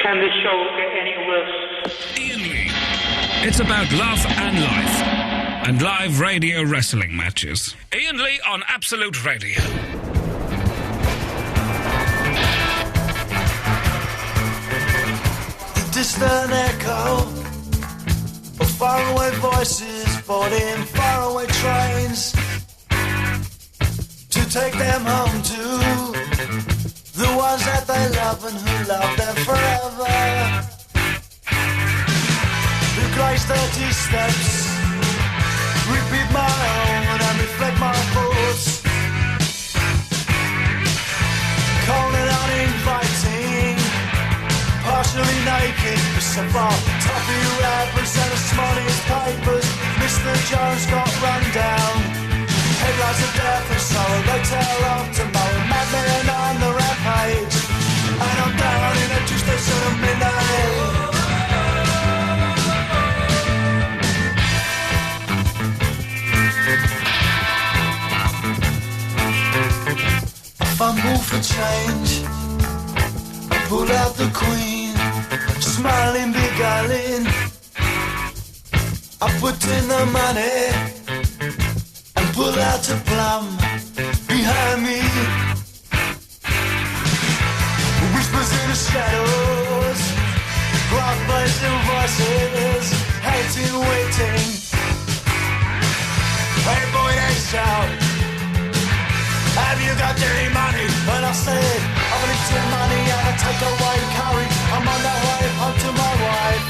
Can this show get any worse? Iain Lee. It's about love and life. And live radio wrestling matches. Iain Lee on Absolute Radio. The distant echo of faraway voices boarding faraway trains to take them home to the ones that they love and who love them forever. The grey 30 steps repeat my own and reflect my thoughts. Cold and uninviting, partially naked, with some bar toffee wrappers and the smallest papers. Mr. Jones got run down. Headlines of death and sorrow, they tell of tomorrow. Madman on the rampage, and I'm down in a juice station at midnight. I fumble for change, I pull out the queen, smiling, beguiling. I put in the money and pull out a plum behind me. Whispers in the shadows, rock blazing voices, hating, waiting. Hey boy, they shout, have you got any money? And I said, I've eaten money and I take away courage. I'm on the way home to my wife.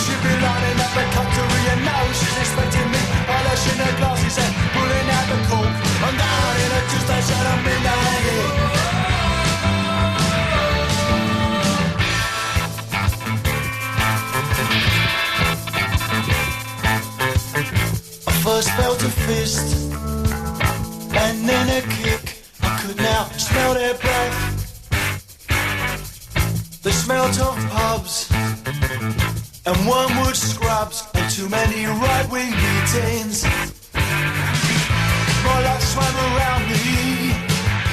She be lining up the cutlery and now she's expecting me. Polishing her glasses and pulling out the cork. I'm down in a Tuesday station at midnight. I first felt a fist and then a kick. I could now smell their breath. They smelt of pubs and wormwood scrubs and too many right-wing meetings. My life swam around me.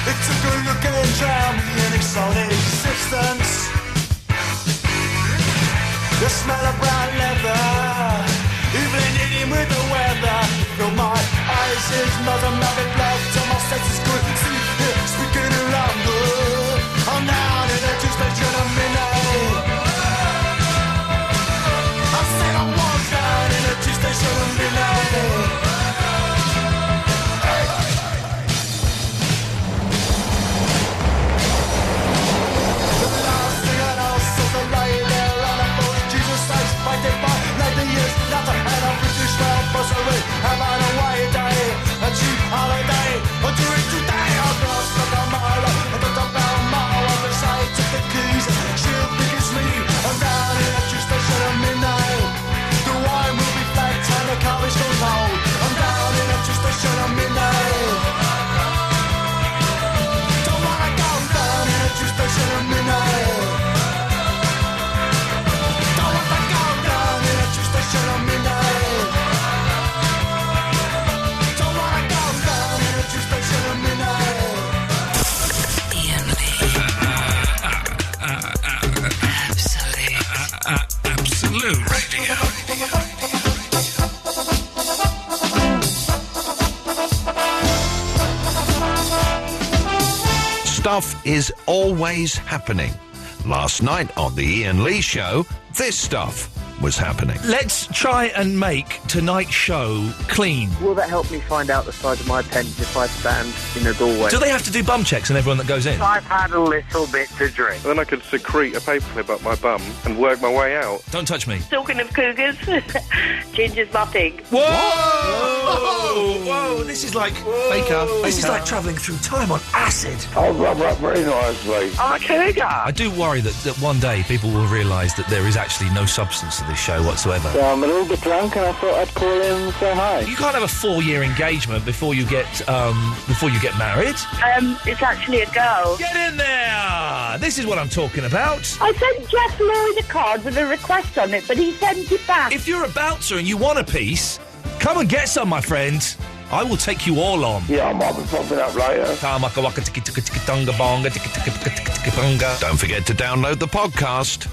It took a look and drowned me in its own existence. The smell of brown leather, even eating with the weather, filled my eyes, his nose, and mouth blood till my senses could see him speaking around me. I'm down in a two-station at midnight. I said I was down in a two-station at midnight. The last thing I know is the lay there on a boat. Jesus says, fighting by 90 years, nothing and a British rail bursary. I'm on a white day, a cheap holiday. I'll do it today, I'll go stuck a mile. I got about a mile on the side, took the keys. She'll think it's me. I'm down in a juice station at midnight. The wine will be flagged and the car is gone cold. I'm down in a juice station at midnight. Don't wanna go down in a juice station at midnight. Don't wanna go down in a juice station at midnight. Don't wanna go down in a juice station at midnight. Iain Lee. Absolute Radio. Stuff is always happening. Last night on the Iain Lee Show, this stuff was happening. Let's try and make tonight's show clean. Will that help me find out the size of my pens if I stand in a doorway? Do they have to do bum checks on everyone that goes in? I've had a little bit to drink. Then I could secrete a paperclip up my bum and work my way out. Don't touch me. Talking of cougars, Ginger's butting. Whoa! Whoa! Whoa! This is like... Faker. This is like travelling through time on acid. I'll rub up very nicely. I'm a cougar. I do worry that one day people will realise that there is actually no substance to this show whatsoever. So I'm a little bit drunk and I thought I'd call in and say hi. You can't have a 4-year engagement before you get married. It's actually a girl. Get in there! This is what I'm talking about. I sent Jeff Lloyd a card with a request on it, but he sent it back. If you're a bouncer and you want a piece, come and get some, my friend. I will take you all on. Yeah, I might be popping up later. Don't forget to download the podcast.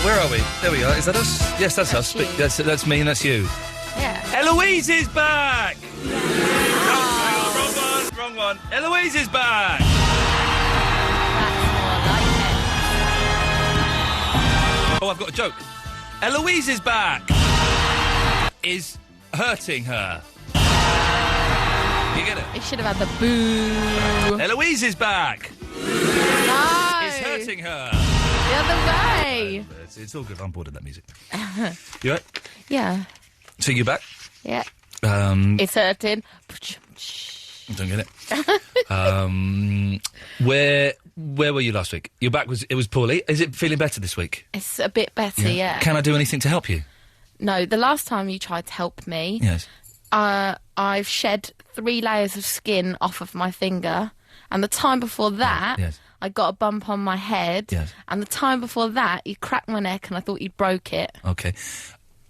Where are we? There we are. Is that us? Yes, that's us. you. That's me and that's you. Yeah. Eloise is back! Oh, wrong one. Eloise is back! That's more like it. Oh, I've got a joke. Eloise is back! Is hurting her. You get it? It should have had the boo. Eloise is back! No. Is hurting her. The other way. It's all good. I'm bored of that music. You right? Yeah. So you're back? Yeah. It's It's hurting. don't get it. Where were you last week? Your back was poorly. Is it feeling better this week? It's a bit better, yeah. Can I do anything to help you? No, the last time you tried to help me, Yes. I've shed 3 layers of skin off of my finger, and the time before that, Yes. I got a bump on my head, Yes. and the time before that, you cracked my neck, and I thought you broke it. Okay.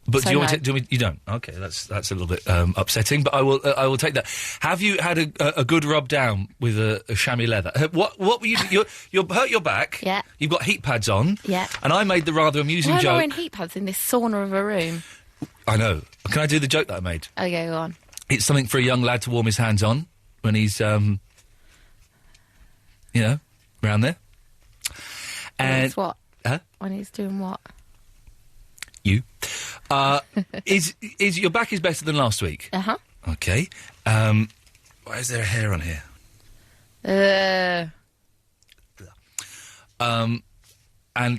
But So do you want no. me to? You don't. Okay, that's a little bit upsetting. But I will take that. Have you had a good rub down with a chamois leather? What were you? You're hurt your back. Yeah. You've got heat pads on. Yeah. And I made the rather amusing Why am I joke. wearing heat pads in this sauna of a room? I know. Can I do the joke that I made? Okay, go on. It's something for a young lad to warm his hands on when he's, around there. When he's what? Huh? When he's doing what? You. Is your back is better than last week? Uh-huh. Okay. Why is there a hair on here? And I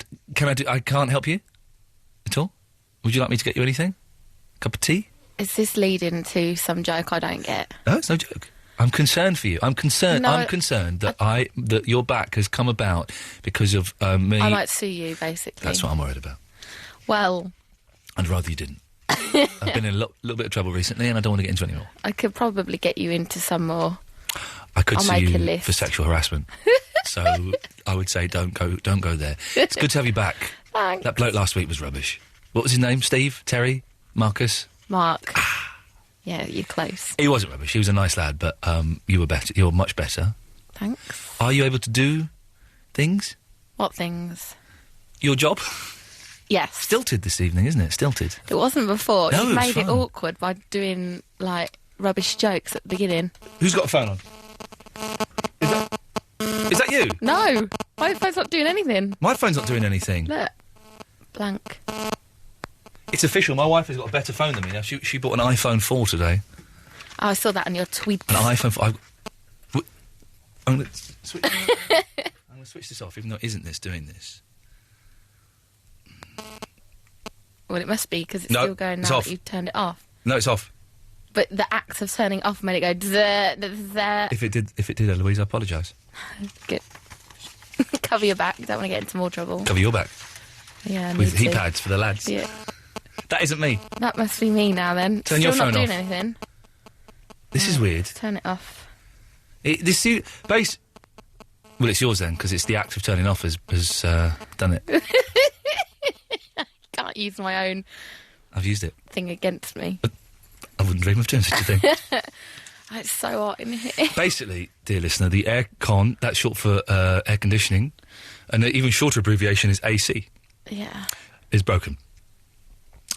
can't help you at all? Would you like me to get you anything? Cup of tea? Is this leading to some joke I don't get? No, it's no joke. I'm concerned for you. I'm concerned. No, I'm concerned that that your back has come about because of me. I might sue you, basically. That's what I'm worried about. Well, I'd rather you didn't. I've been in a little bit of trouble recently, and I don't want to get into it anymore. I could probably get you into some more. I could I'll sue make a you list. for sexual harassment. So I would say don't go there. It's good to have you back. Thanks. That bloke last week was rubbish. What was his name? Steve? Terry? Marcus? Mark. Yeah, you're close. He wasn't rubbish. He was a nice lad, but you were better. You were much better. Thanks. Are you able to do things? What things? Your job? Yes. Stilted this evening, isn't it? Stilted. It wasn't before. No, You it was made it fun. awkward by doing, like, rubbish jokes at the beginning. Who's got a phone on? Is that you? No! My phone's not doing anything. My phone's not doing anything. Look. Blank. It's official. My wife has got a better phone than me now. She bought an iPhone 4 today. Oh, I saw that on your tweet. An iPhone 4. I'm going to switch this off, even though it isn't this doing this. Well, it must be, because it's No, still going it's now off. that you've turned it off. No, it's off. But the act of turning it off made it go zzz. If it did, Eloise, I apologise. Good. Cover your back. You don't want to get into more trouble. Cover your back Yeah, I with need heat to. pads for the lads. Yeah. That isn't me. That must be me now, then. Turn Still your phone not doing off. anything. This is weird. Turn it off. Well, it's yours then, because it's the act of turning off has done it. Can't use my own I've used it. thing against me. I wouldn't dream of doing such a thing. Oh, it's so hot in here. Basically, dear listener, the aircon, that's short for air conditioning, and an even shorter abbreviation is AC, Yeah. is broken.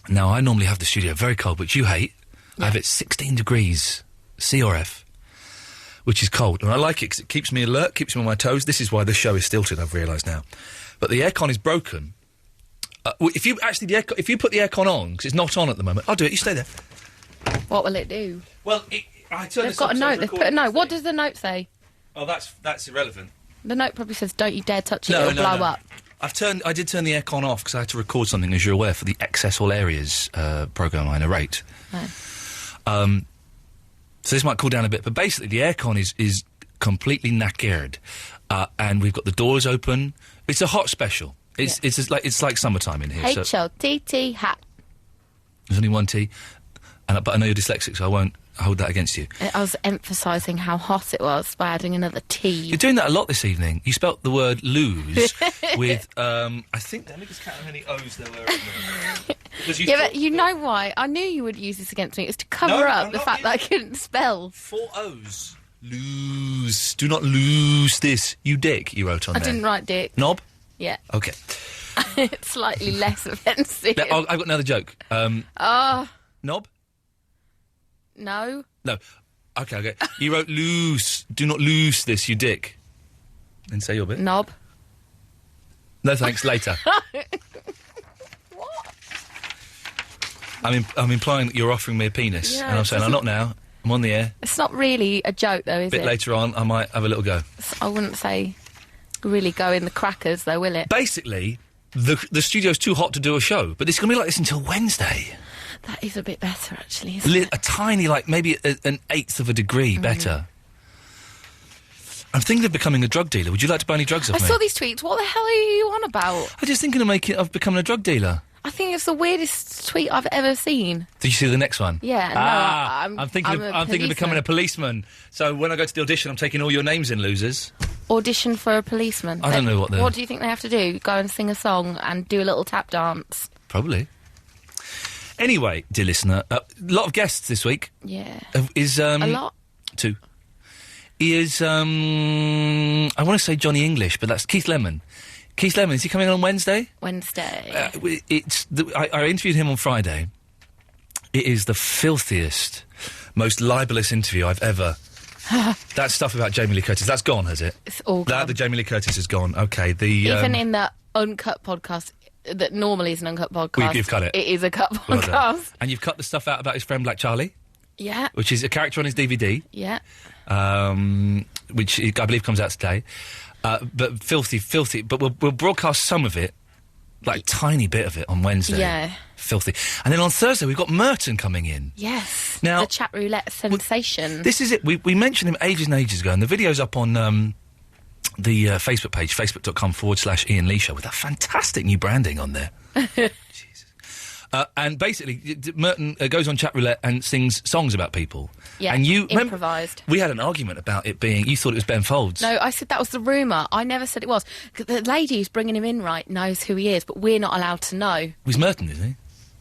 Now, I normally have the studio very cold, which you hate. I have it 16 degrees, C or F, which is cold. And I like it because it keeps me alert, keeps me on my toes. This is why this show is stilted, I've realised now. But the aircon is broken. If you put the aircon on, because it's not on at the moment, I'll do it, you stay there. What will it do? Well, I turn They've got a note. They've put a note. What does the note say? Oh, that's irrelevant. The note probably says, "Don't you dare touch it, it'll blow up." I did turn the aircon off because I had to record something, as you're aware, for the Excess All Areas programme I narrate. No. So this might cool down a bit, but basically the aircon is completely knackered, and we've got the doors open. It's a hot special. It's like summertime in here. So HLTT hat. there's only one T, but I know you're dyslexic, so I won't hold that against you. I was emphasising how hot it was by adding another T. You're doing that a lot this evening. You spelt the word lose with, I think, let me just count how many O's there were. Because Yeah, but you know why? I knew you would use this against me. It's to cover No, up I'm the not fact that I couldn't spell. 4 O's. Lose. Do not lose this. You dick, you wrote on I there. didn't write dick. Knob? Yeah. Okay. It's slightly less offensive. I've got another joke. Knob? No. No. Okay. You wrote loose. Do not loose this, you dick. And say your bit. Knob. No thanks, later. What? I'm implying that you're offering me a penis. Yeah, and I'm saying, I'm not now. I'm on the air. It's not really a joke, though, is A bit it? later on, I might have a little go. I wouldn't say really go in the crackers, though, will it? Basically, the studio's too hot to do a show, but it's going to be like this until Wednesday. That is a bit better, actually, isn't it? A tiny, like, maybe an eighth of a degree better. I'm thinking of becoming a drug dealer. Would you like to buy any drugs off I me? saw these tweets. What the hell are you on about? I'm just thinking of becoming a drug dealer. I think it's the weirdest tweet I've ever seen. Did you see the next one? Yeah, no, I'm thinking of becoming a policeman. So when I go to the audition, I'm taking all your names in, losers. Audition for a policeman. I don't know what the... What do you think they have to do? Go and sing a song and do a little tap dance? Probably. Anyway, dear listener, a lot of guests this week. Yeah. A lot? 2. Is, I want to say Johnny English, but that's Keith Lemon. Keith Lemon, is he coming on Wednesday? Wednesday. I interviewed him on Friday. It is the filthiest, most libelous interview I've ever... That stuff about Jamie Lee Curtis, that's gone, has it? It's all gone. The Jamie Lee Curtis is gone. Okay, Even in the uncut podcast, that normally is an uncut podcast... You've cut it. It is a cut Well podcast. done. And you've cut the stuff out about his friend Black Charlie? Yeah. Which is a character on his DVD. Yeah. Which I believe comes out today. But filthy. But we'll broadcast some of it, like tiny bit of it, on Wednesday. Yeah. Filthy. And then on Thursday we've got Merton coming in. Yes. Now, the chat roulette sensation. This is it. We mentioned him ages and ages ago, and the video's up on the Facebook page, facebook.com/Iain Lee Show, with that fantastic new branding on there. Jesus. And basically, Merton goes on chat roulette and sings songs about people. Yeah, and you improvised. We had an argument about it being... You thought it was Ben Folds. No, I said that was the rumour. I never said it was. 'Cause the lady who's bringing him in, right, knows who he is, but we're not allowed to know. He's Merton, is he?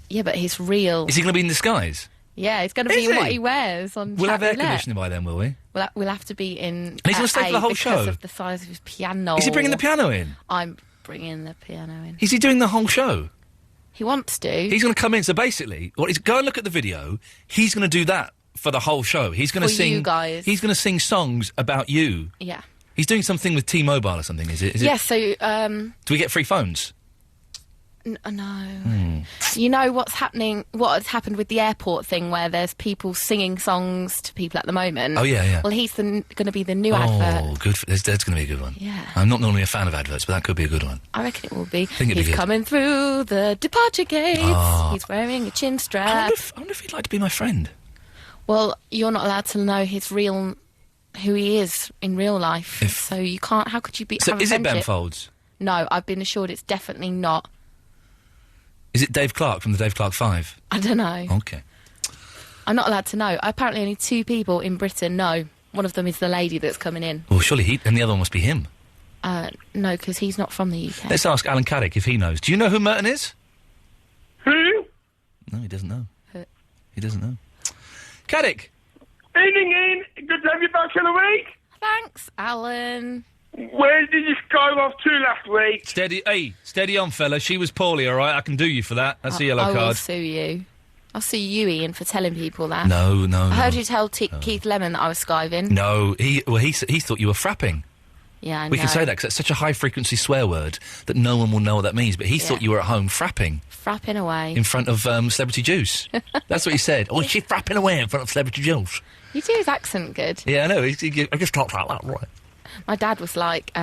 Yeah, but he's real. Is he going to be in disguise? Yeah, it's going to be in what he wears on We'll chat have air roulette. conditioning by then, will we? We'll have to be in... And he's going to stay for the whole because show? of the size of his piano. Is he bringing the piano in? I'm bringing the piano in. Is he doing the whole show? He wants to. He's going to come in, so basically, go and look at the video, he's going to do that for the whole show. He's going to For sing... you guys. He's going to sing songs about you. Yeah. He's doing something with T-Mobile or something, is it? Yes, so... Do we get free phones? No. You know what has happened with the airport thing where there's people singing songs to people at the moment? Oh, yeah. Well, he's going to be the new advert. Oh, good. That's going to be a good one. Yeah. I'm not normally a fan of adverts, but that could be a good one. I reckon it will be. think it'd be He's good. coming through the departure gates. Oh. He's wearing a chin I strap. wonder if he'd like to be my friend. Well, you're not allowed to know who he is in real life. So you can't... How could you be... So have a is it Ben friendship? Folds? No, I've been assured it's definitely not. Is it Dave Clark from the Dave Clark 5? I don't know. Okay. I'm not allowed to know. Apparently only 2 people in Britain know. One of them is the lady that's coming in. Well, surely and the other one must be him. No, because he's not from the UK. Let's ask Alan Caddick if he knows. Do you know who Merton is? Who? No, he doesn't know. Who? He doesn't know. Caddick! Evening, Ian. Good to have you back for the week. Thanks, Alan. Where did you go off to last week? Steady on, fella. She was poorly, all right? I can do you for that. That's a yellow I will card. sue you. I'll sue you, Ian, for telling people that. No. I heard you tell Keith Lemon that I was skiving. No, he thought you were frapping. Yeah, I know. We can say that because it's such a high-frequency swear word that no one will know what that means, but he thought you were at home frapping. Frapping away. In front of Celebrity Juice. That's what he said. Oh, she's frapping away in front of Celebrity Juice. You do his accent good. Yeah, I know. I just talked like that, right? My dad was like,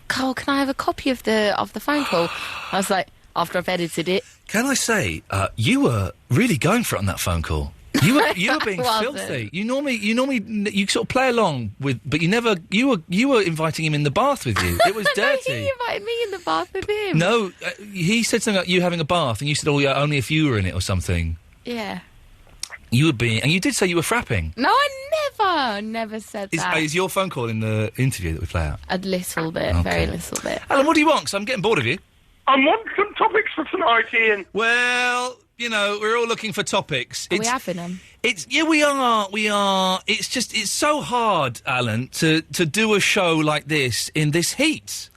Carl, can I have a copy of the phone call? I was like, after I've edited it. Can I say, you were really going for it on that phone call. You were being wasn't. filthy. You normally sort of play along with, but you never. You were inviting him in the bath with you. It was dirty. No, he invited me in the bath with him. No, he said something about you having a bath, and you said, "Oh, yeah, only if you were in it or something." Yeah. You were being, and you did say you were frapping. No, I never said that. Is your phone call in the interview that we play out? A little bit, Okay. very little bit. Alan, what do you want? 'Cause I'm getting bored of you. I want some topics for tonight, Ian. Well, we're all looking for topics. Are we having them? We are. It's so hard, Alan, to do a show like this in this heat.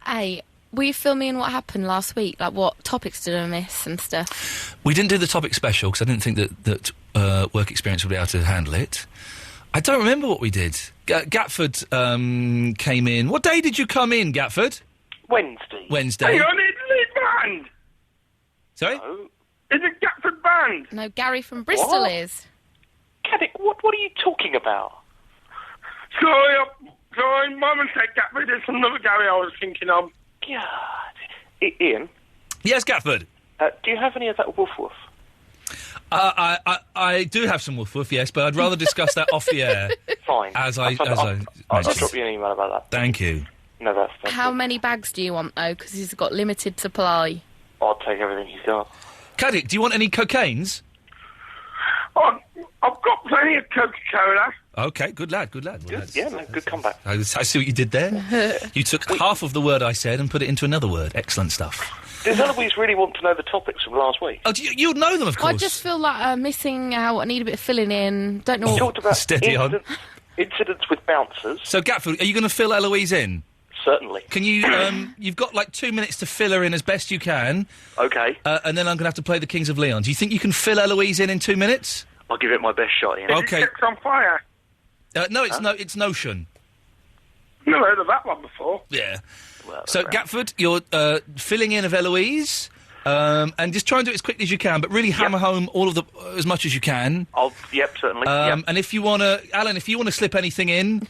Hey, will you fill me in what happened last week? Like, what topics did I miss and stuff? We didn't do the topic special because I didn't think that work experience would be able to handle it. I don't remember what we did. Gatford came in. What day did you come in, Gatford? Wednesday. Hang on, it's the band. Sorry? No. It's a Gatford band. No, Gary from Bristol What? is. Caddick, what are you talking about? Sorry, my mistake, Gatford. It's another Gary I was thinking of. God. Ian? Yes, Gatford? Do you have any of that woof woof? I do have some woof woof, yes, but I'd rather discuss that off the air. Fine. I'll drop you an email about that. Thank you. No, that's How many bags do you want, though? Because he's got limited supply. I'll take everything he's got. Caddick, do you want any cocaines? I've got plenty of Coca-Cola. Okay, good lad. Good, yeah, no, good comeback. I see what you did there. You took half of the word I said and put it into another word. Excellent stuff. Does Eloise really want to know the topics from last week? Oh, you'd know them, of course. I just feel like I'm missing out. I need a bit of filling in. Don't know. You talked about Steady on. incidents with bouncers. So, Gatford, are you going to fill Eloise in? Certainly. Can you, you've got like 2 minutes to fill her in as best you can. Okay. And then I'm going to have to play the Kings of Leon. Do you think you can fill Eloise in 2 minutes? I'll give it my best shot, Ian. Okay. It's on fire. No, it's Notion. Never heard of that one before. Yeah. Well, So, Gatford, you're filling in of Eloise, and just try and do it as quickly as you can, but really hammer home all of the as much as you can. Yep, certainly. And if you want to, Alan, if you want to slip anything in,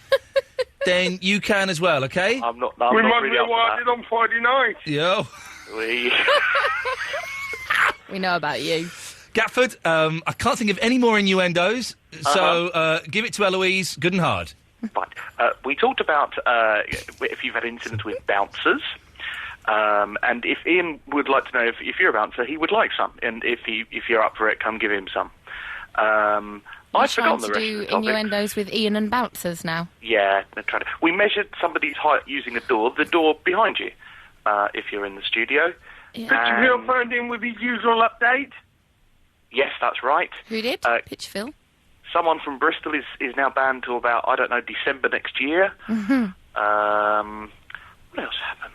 then you can as well, okay? I'm not Reminds really me of what I did on Friday night. Yo. We know about you. Gatford, I can't think of any more innuendos, so give it to Eloise, good and hard. Right. We talked about if you've had incidents with bouncers, and if Ian would like to know if you're a bouncer, he would like some, and if you're up for it, come give him some. I've forgotten the rest of the trying to do topic. innuendos with Ian and bouncers now. Yeah, they're trying to. We measured somebody's height using the door behind you, if you're in the studio. Yeah. Pitchfield phoned in with his usual update. Yes, that's right. Who did? Pitchfield? Someone from Bristol is now banned till about, I don't know, December next year. Mm-hmm. What else happened?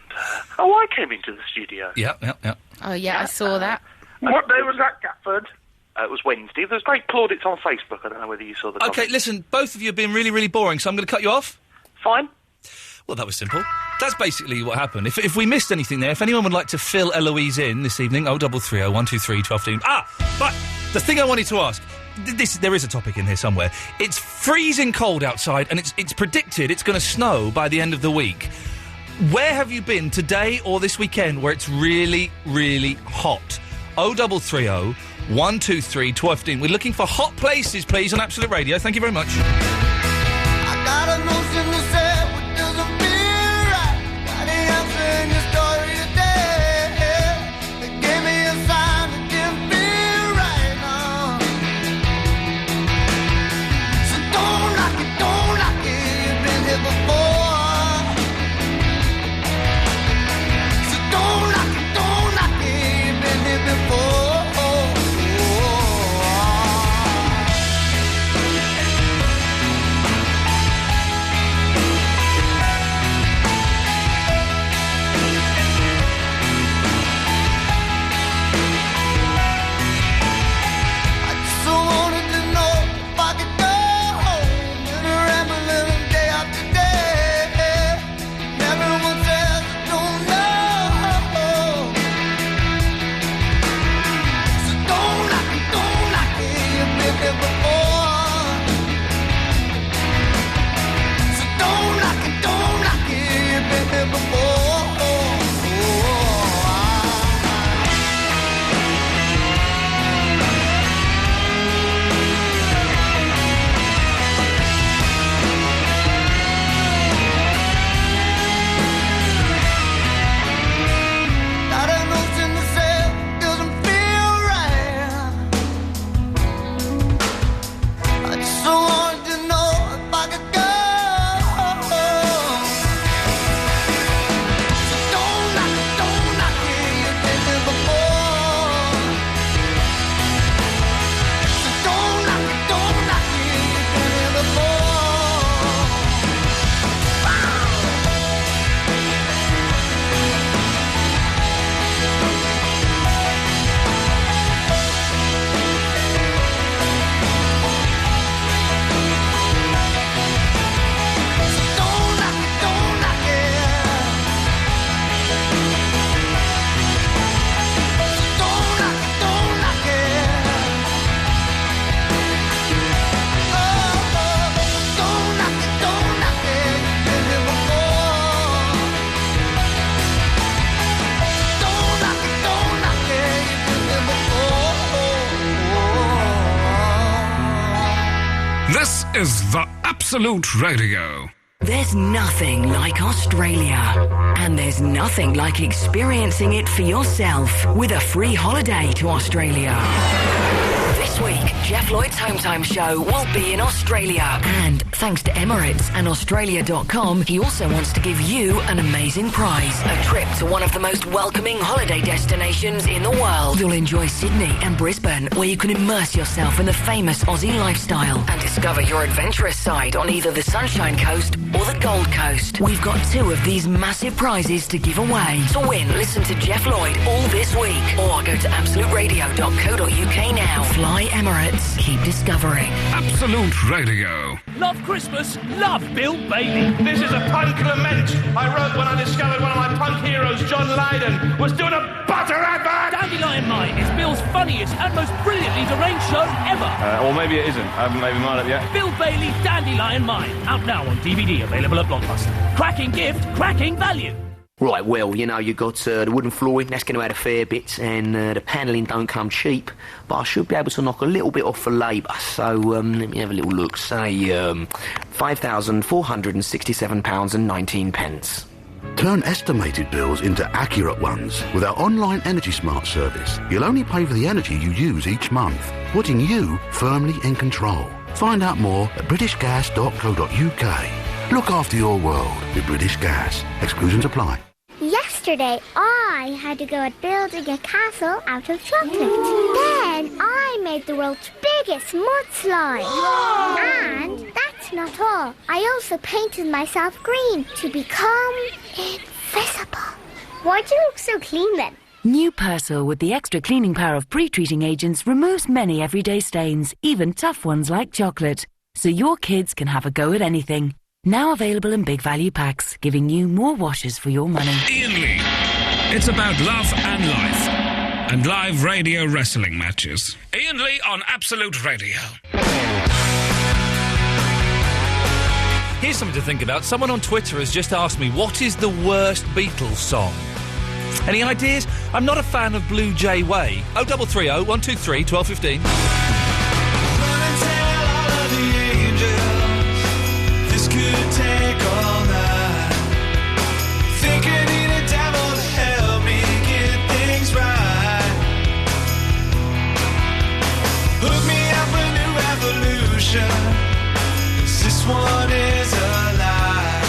I came into the studio. Yeah. Oh, yeah, I saw that. What day was that, Gatford? It was Wednesday. There's great plaudits on Facebook. I don't know whether you saw the Okay, comments. listen, both of you have been really, really boring, so I'm going to cut you off. Fine. Well, that was simple. That's basically what happened. If we missed anything there, if anyone would like to fill Eloise in this evening, 0330 123 1215. But the thing I wanted to ask, there is a topic in here somewhere. It's freezing cold outside, and it's predicted it's going to snow by the end of the week. Where have you been today or this weekend where it's really, really hot? 0330 123 1215. We're looking for hot places, please, on Absolute Radio. Thank you very much. I got a notion to say what doesn't feel right. Got the answer in your story today. It gave me a sign that didn't feel right now. So don't knock it, you've been here before. So don't knock it, you've been here before. is the Absolute Radio. There's nothing like Australia. And there's nothing like experiencing it for yourself with a free holiday to Australia. This week, Jeff Lloyd's Home Time Show will be in Australia. And thanks to Emirates and Australia.com, he also wants to give you an amazing prize. A trip to one of the most welcoming holiday destinations in the world. You'll enjoy Sydney and Brisbane, where you can immerse yourself in the famous Aussie lifestyle and discover your adventurous side on either the Sunshine Coast or the Gold Coast. We've got 2 of these massive prizes to give away. To win, listen to Jeff Lloyd all this week or go to absoluteradio.co.uk now. Fly Emirates. Keep discovering. Absolute Radio. Love Christmas, love Bill Bailey. This is a punk lament I wrote when I discovered one of my punk heroes, John Lydon, was doing a butter advert. Dandelion Mine is Bill's funniest and most brilliantly deranged show ever. Or maybe it isn't. I haven't made my mind up yet. Bill Bailey, Dandelion Mine. Out now on DVD, available at Blockbuster. Cracking gift, cracking value. Right, well, you know, you've got the wooden flooring, that's going to add a fair bit, and the panelling don't come cheap, but I should be able to knock a little bit off for labour, so let me have a little look, say £5,467.19. Turn estimated bills into accurate ones with our online Energy Smart service. You'll only pay for the energy you use each month, putting you firmly in control. Find out more at britishgas.co.uk. Look after your world with British Gas. Exclusions apply. Yesterday, I had to go at building a castle out of chocolate. Then I made the world's biggest mudslide. And that's not all. I also painted myself green to become invisible. Why do you look so clean then? New Persil with the extra cleaning power of pre-treating agents removes many everyday stains, even tough ones like chocolate. So your kids can have a go at anything. Now available in big value packs, giving you more washes for your money. Iain Lee. It's about love and life. And live radio wrestling matches. Iain Lee on Absolute Radio. Here's something to think about. Someone on Twitter has just asked me, what is the worst Beatles song? Any ideas? I'm not a fan of Blue Jay Way. 0330 123 1215. Could take all night thinking need a devil to help me get things right. Hook me up a new revolution, 'cause this one is a lie.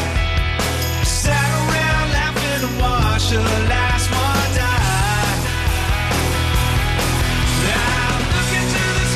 Sat around laughing and watched the last one die. Now I'm looking to the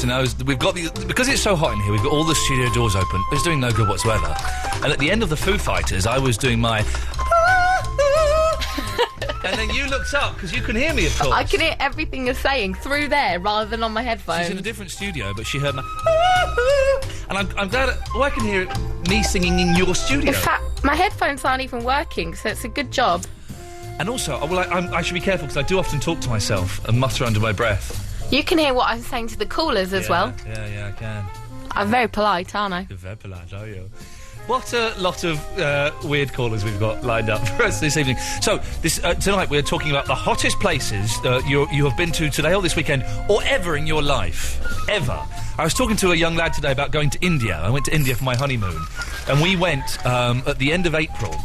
So now we've got because it's so hot in here, we've got all the studio doors open. It's doing no good whatsoever. And at the end of the Foo Fighters, I was doing my... and then you looked up, because you can hear me, of course. I can hear everything you're saying through there, rather than on my headphones. She's in a different studio, but she heard my... and I'm glad... I can hear me singing in your studio. In fact, my headphones aren't even working, so it's a good job. And also, I should be careful, because I do often talk to myself and mutter under my breath. You can hear what I'm saying to the callers as well. Yeah, I can. I'm very polite, aren't I? You're very polite, are you? What a lot of weird callers we've got lined up for us this evening. So, tonight we're talking about the hottest places you have been to today or this weekend or ever in your life. Ever. I was talking to a young lad today about going to India. I went to India for my honeymoon. And we went at the end of April.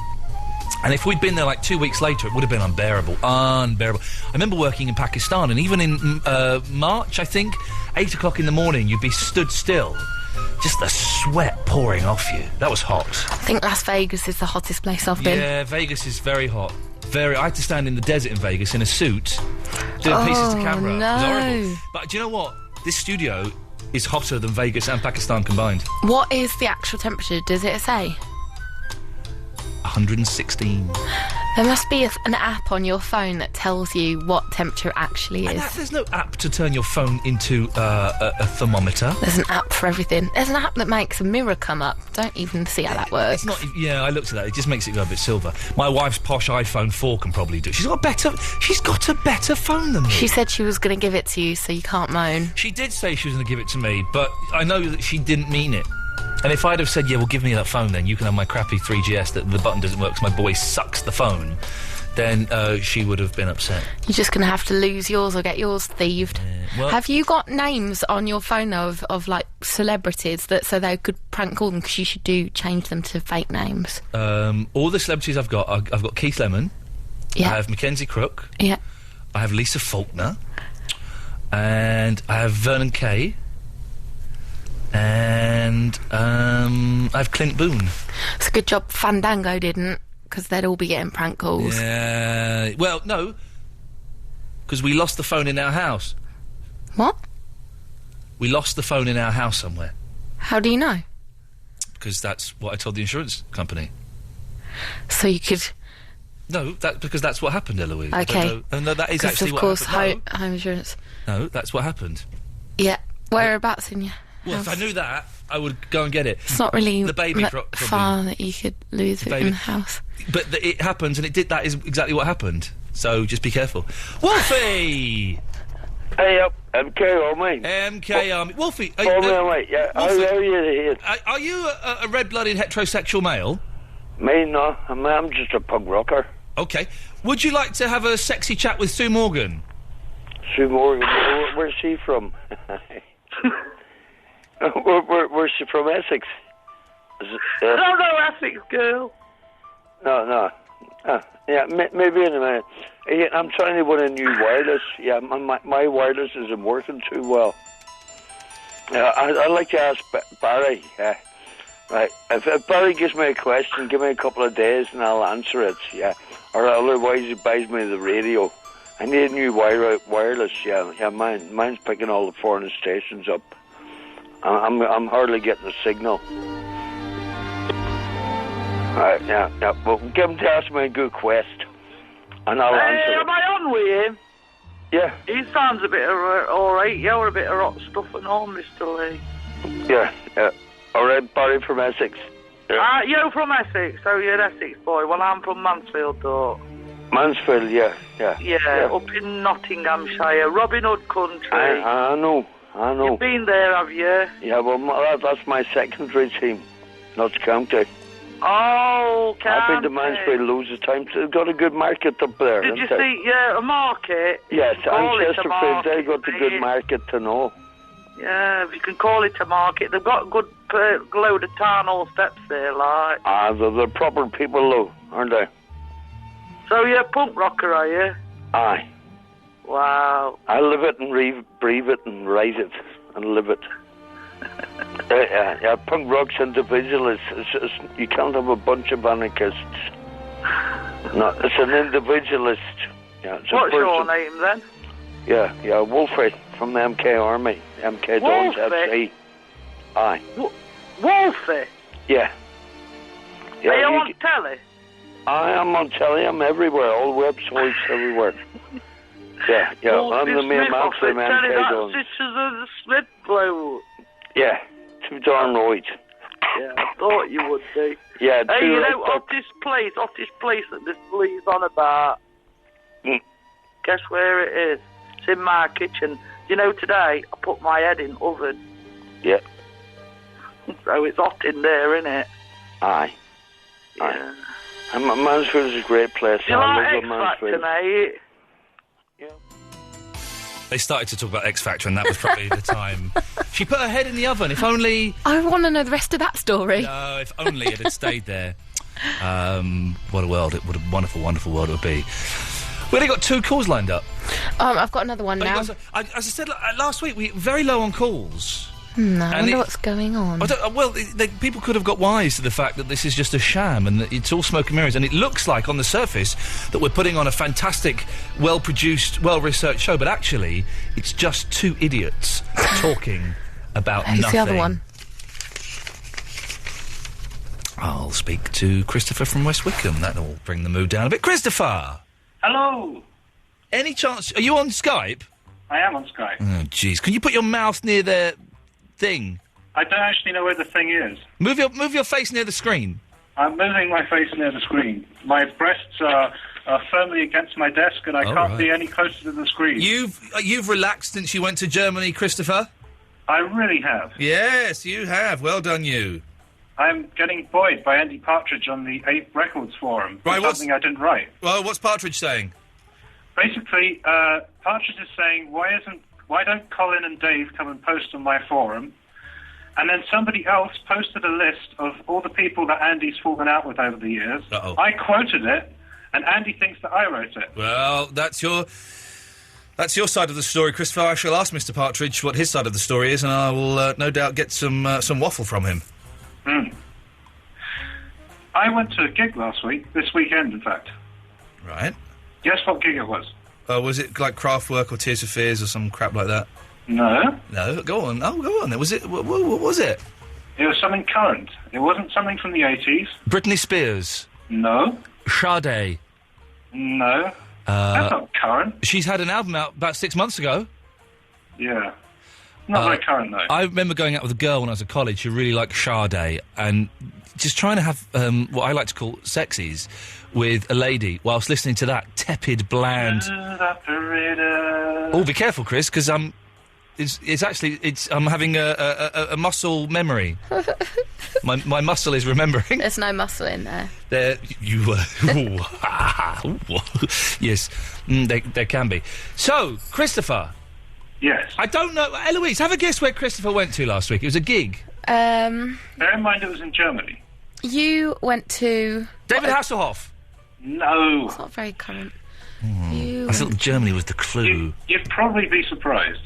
And if we'd been there like 2 weeks later, it would have been unbearable. Unbearable. I remember working in Pakistan, and even in March, I think, 8 o'clock in the morning, you'd be stood still. Just the sweat pouring off you. That was hot. I think Las Vegas is the hottest place I've been. Yeah, Vegas is very hot. I had to stand in the desert in Vegas in a suit, doing pieces to camera. No. It was horrible. But do you know what? This studio is hotter than Vegas and Pakistan combined. What is the actual temperature? Does it say? 116. There must be an app on your phone that tells you what temperature actually is. There's no app to turn your phone into a thermometer. There's an app for everything. There's an app that makes a mirror come up. Don't even see how that works. It's not. Yeah, I looked at that. It just makes it go a bit silver. My wife's posh iPhone 4 can probably do it. She's got a better phone than me. She said she was going to give it to you, so you can't moan. She did say she was going to give it to me, but I know that she didn't mean it. And if I'd have said, yeah, well, give me that phone then, you can have my crappy 3GS that the button doesn't work because my boy sucks the phone, then she would have been upset. You're just going to have to lose yours or get yours thieved. Well, have you got names on your phone, though, of like, celebrities so they could prank call them? Because you should change them to fake names. All the celebrities I've got Keith Lemon. Yeah. I have Mackenzie Crook. Yeah. I have Lisa Faulkner. And I have Vernon Kay. And I have Clint Boone. It's a good job Fandango didn't, because they'd all be getting prank calls. Yeah. Well, no, because we lost the phone in our house. What? We lost the phone in our house somewhere. How do you know? Because that's what I told the insurance company. So you could... No, because that's what happened, Eloise. Okay. No, that is actually what happened. happened. Of course, home insurance. No, that's what happened. Yeah. Whereabouts in your Well, house? if I knew that, I would go and get it. It's not really the baby far that you could lose it in the house. But it happens, and it did. That is exactly what happened. So just be careful. Wolfie! Hey up, MK Army. MK Army. Wolfie, yeah. Wolfie, are you a red-blooded heterosexual male? Me, no. I'm just a punk rocker. Okay. Would you like to have a sexy chat with Sue Morgan? Sue Morgan? Where's she from? Where's she from? Essex? No, Essex girl. No. Yeah, maybe in a minute. I'm trying to put a new wireless. Yeah, my wireless isn't working too well. Yeah, I'd like to ask Barry. Right, if Barry gives me a question, give me a couple of days and I'll answer it. Yeah, or otherwise he buys me the radio. I need a new wireless. Yeah, mine's picking all the foreign stations up. I'm hardly getting a signal. Right, yeah. Well, give him to ask me a good quest, and I'll answer it. Am I on with him? Yeah. He sounds a bit alright. You're a bit of hot stuff and all, Mr. Lee. Yeah. All right, Barry from Essex. Yeah. You're from Essex, so you're an Essex boy. Well, I'm from Mansfield, though. Mansfield, yeah. Yeah, up in Nottinghamshire, Robin Hood country. I know. You've been there, have you? Yeah, well, that's my secondary team, Notts County. Oh, County. I've been to Mansfield loads of times. They've got a good market up there. Did you see, a market? Yes, and Chesterfield, they've got a good market to know. Yeah, if you can call it a market. They've got a good load of town hall steps there, like. They're proper people, though, aren't they? So you're a punk rocker, are you? Aye. Wow. I live it and breathe it and write it and live it. Yeah, punk rock's individualist. You can't have a bunch of anarchists. No, it's an individualist. Yeah, What's your name, then? Yeah, Wolfie from the MK Army. MK Dons FC. Aye. Wolfie? Yeah. Are you on telly? I am on telly. I'm everywhere. All websites everywhere. Yeah. I'm the main man for the MK Dons. This is a Smith blow. Yeah. Too darn right. Yeah, I thought you would be. Yeah, hey, too you right. know, off this place that this leaves on about. Guess where it is? It's in my kitchen. You know, today I put my head in oven. Yeah. So it's hot in there, isn't it? Aye. Yeah. And Mansfield is a great place. Do you I like love X Factor, Mansfield. mate? They started to talk about X Factor, and that was probably the time. She put her head in the oven. If only. I want to know the rest of that story. No, if only it had stayed there. What a world! What a wonderful, wonderful world it would be. We only got 2 calls lined up. I've got another one now. As I said last week, we're very low on calls. I wonder what's going on. People could have got wise to the fact that this is just a sham and that it's all smoke and mirrors, and it looks like on the surface that we're putting on a fantastic, well-produced, well-researched show, but actually it's just 2 idiots talking about Who's nothing. the other one? I'll speak to Christopher from West Wickham. That'll bring the mood down a bit. Christopher! Hello! Any chance... Are you on Skype? I am on Skype. Oh, jeez. Can you put your mouth near the thing? I don't actually know where the thing is. Move your face near the screen. I'm moving my face near the screen. My breasts are firmly against my desk, and I can't be any closer to the screen. You've relaxed since you went to Germany, Christopher? I really have. Yes, you have. Well done, you. I'm getting buoyed by Andy Partridge on the Ape Records forum. Right, something I didn't write. Well, what's Partridge saying? Basically, Partridge is saying, why don't Colin and Dave come and post on my forum? And then somebody else posted a list of all the people that Andy's fallen out with over the years. Uh-oh. I quoted it, and Andy thinks that I wrote it. Well, that's your side of the story, Christopher. I shall ask Mr. Partridge what his side of the story is, and I will no doubt get some waffle from him. I went to a gig last week, this weekend, in fact. Right. Guess what gig it was? Was it like Kraftwerk or Tears for Fears or some crap like that? No. No, go on. Oh, go on. Was it? What was it? It was something current. It wasn't something from the 80s. Britney Spears? No. Sade? No. That's not current. She's had an album out about 6 months ago. Yeah. Not very current, though. I remember going out with a girl when I was at college who really liked Sade, and just trying to have what I like to call sexies with a lady whilst listening to that tepid, bland... Oh, be careful, Chris, because I'm having a muscle memory. my muscle is remembering. There's no muscle in there. There yes, there can be. So, Christopher. Yes. I don't know. Eloise, have a guess where Christopher went to last week. It was a gig. Bear in mind it was in Germany. You went to... David Hasselhoff. No. It's not very current. I thought Germany was the clue. You'd probably be surprised.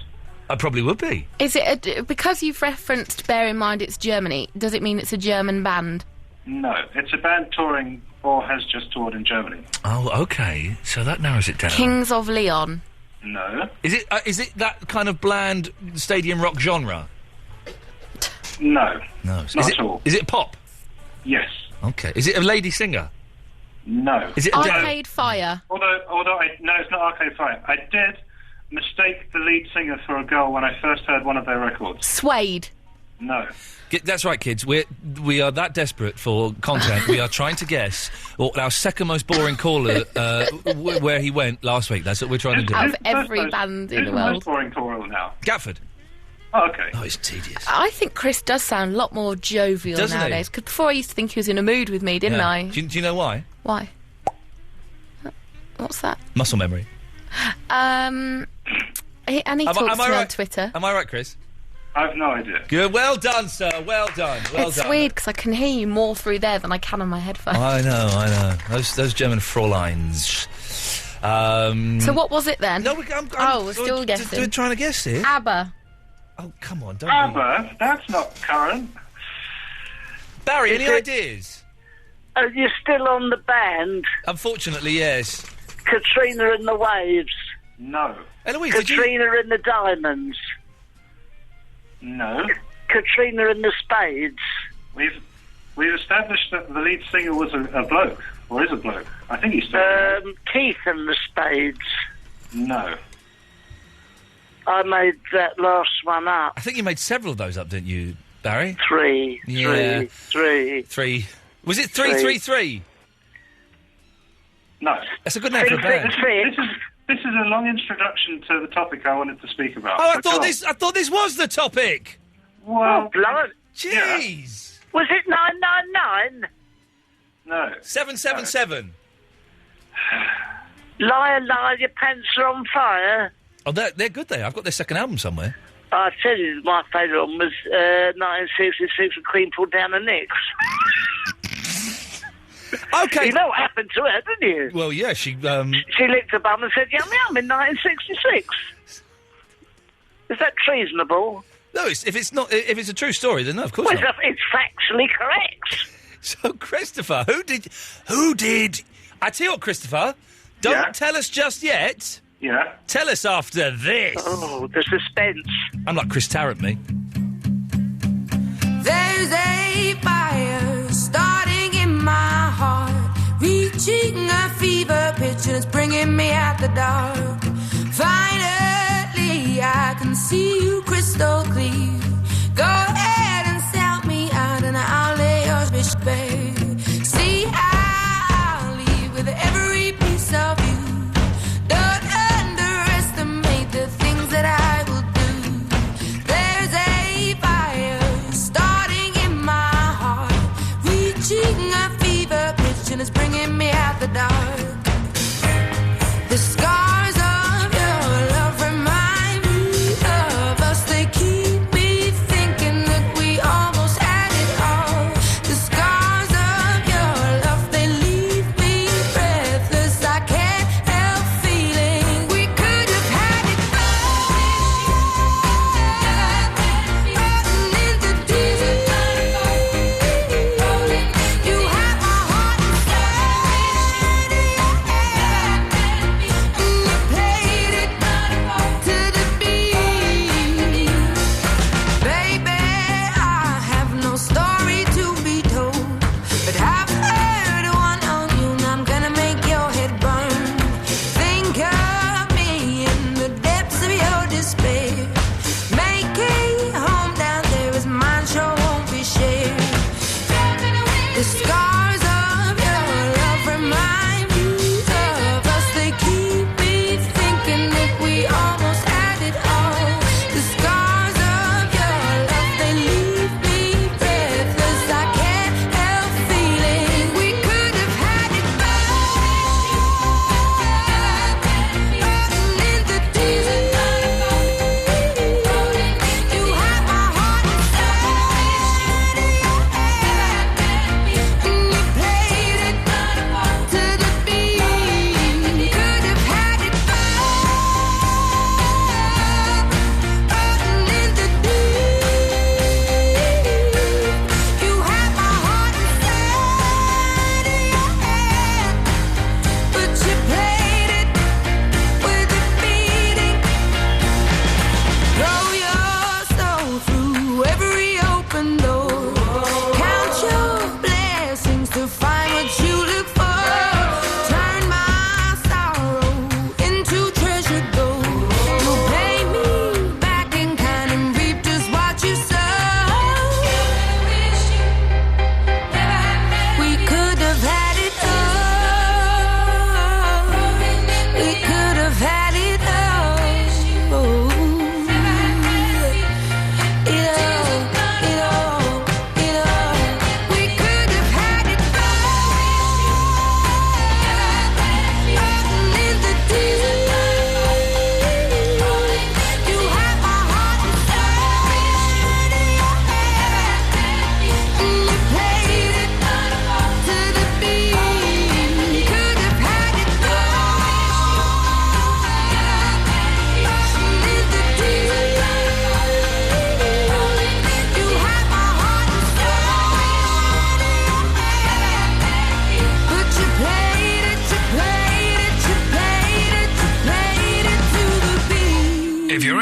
I probably would be. Is it... because you've referenced, bear in mind it's Germany, does it mean it's a German band? No. It's a band touring or has just toured in Germany. Oh, OK. So that narrows it down. Kings of Leon. No. Is it that kind of bland stadium rock genre? No. No. Not at all. Is it pop? Yes. OK. Is it a lady singer? No. Is it Arcade Fire? No, it's not Arcade Fire. I did mistake the lead singer for a girl when I first heard one of their records. Suede? No. That's right, kids. We are that desperate for content. We are trying to guess our second most boring caller where he went last week. That's what we're trying to do. Out of every band in the world. Who's the most boring caller now? Gatford. Oh, okay. Oh, it's tedious. I think Chris does sound a lot more jovial Doesn't he? nowadays. Because before I used to think he was in a mood with me, didn't I? Do you know why? Why? What's that? Muscle memory. And he talks to me on Twitter. Am I right, Chris? I've no idea. Good. Well done, sir. Well done. Well it's done. weird because I can hear you more through there than I can on my headphones. I know. Those German Fräuleins. So what was it then? No, we're still guessing. We're trying to guess it. ABBA. Oh, come on, don't ABBA? That's not current. Barry, any ideas? You're still on the band. Unfortunately, yes. Katrina and the Waves. No. Eloise, did you... Katrina and the Diamonds. No. Katrina and the Spades. We've established that the lead singer was a bloke, or is a bloke. I think he's still Keith and the Spades. No. I made that last one up. I think you made several of those up, didn't you, Barry? Three. Yeah. Three. Was it 333? No. That's a good name for a band. This is a long introduction to the topic I wanted to speak about. Oh, I thought this was the topic. Well, blood. Jeez. Yeah. Was it 999? No. 777. Liar, liar, your pants are on fire. Oh, they're good, they. I've got their second album somewhere. I tell you, my favourite one was 1966 when Queen pulled down the Knicks. Okay. You know what happened to her, didn't you? Well, yeah, she licked her bum and said, yum, yum, in 1966. Is that treasonable? No, if it's a true story, then no, of course well, not. It's factually correct. So, Christopher, who did... I tell you what, Christopher, don't tell us just yet. Yeah. Tell us after this. Oh, the suspense. I'm like Chris Tarrant, me. There's a fire starting in my heart, reaching a fever pitch and it's bringing me out the dark. Finally, I can see you crystal clear. Go ahead and sell me out and I'll lay your fish bare. See, I'll leave with every piece of you. Don't underestimate the things that I will do. There's a fire starting in my heart, reaching a fever pitch and it's bringing me out the dark. The scars of your love remind me of us. They keep me thinking that we almost had it all. The scars of your love, they leave me breathless. I can't help feeling we could have had it all. Into deep. You have my heart inside.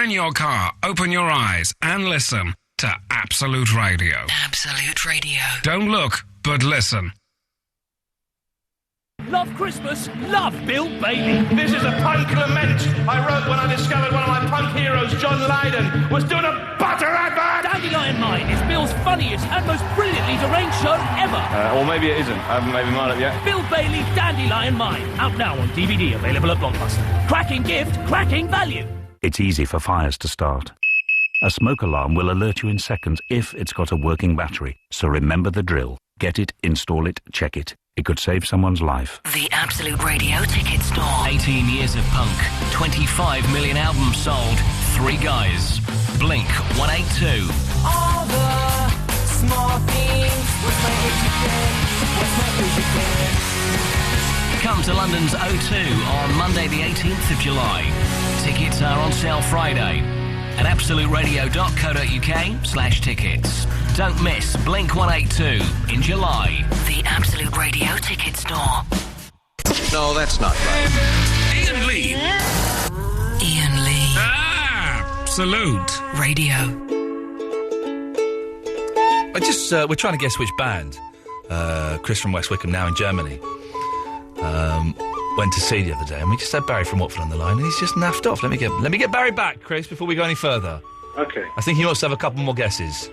you're in your car, open your eyes and listen to Absolute Radio. Absolute Radio. Don't look, but listen. Love Christmas, love Bill Bailey. This is a punk lament I wrote when I discovered one of my punk heroes, John Lydon, was doing a butter advert. Dandelion Mine is Bill's funniest and most brilliantly deranged show ever. Or maybe it isn't. I haven't made my mind up yet. Bill Bailey, Dandelion Mine. Out now on DVD, available at Blockbuster. Cracking gift, cracking value. It's easy for fires to start. A smoke alarm will alert you in seconds if it's got a working battery. So remember the drill. Get it, install it, check it. It could save someone's life. The Absolute Radio Ticket Store. 18 years of punk, 25 million albums sold, 3 guys. Blink 182. All the small things. What's my age again? What's my age again? Come to London's O2 on Monday the 18th of July. Tickets are on sale Friday at absoluteradio.co.uk/tickets. Don't miss Blink 182 in July. The Absolute Radio Ticket Store. No, that's not right. Iain Lee. Iain Lee. Absolute Radio. We're trying to guess which band Chris from West Wickham, now in Germany, went to see the other day, and we just had Barry from Watford on the line, and he's just naffed off. Let me get Barry back, Chris, before we go any further. Okay. I think he wants to have a couple more guesses.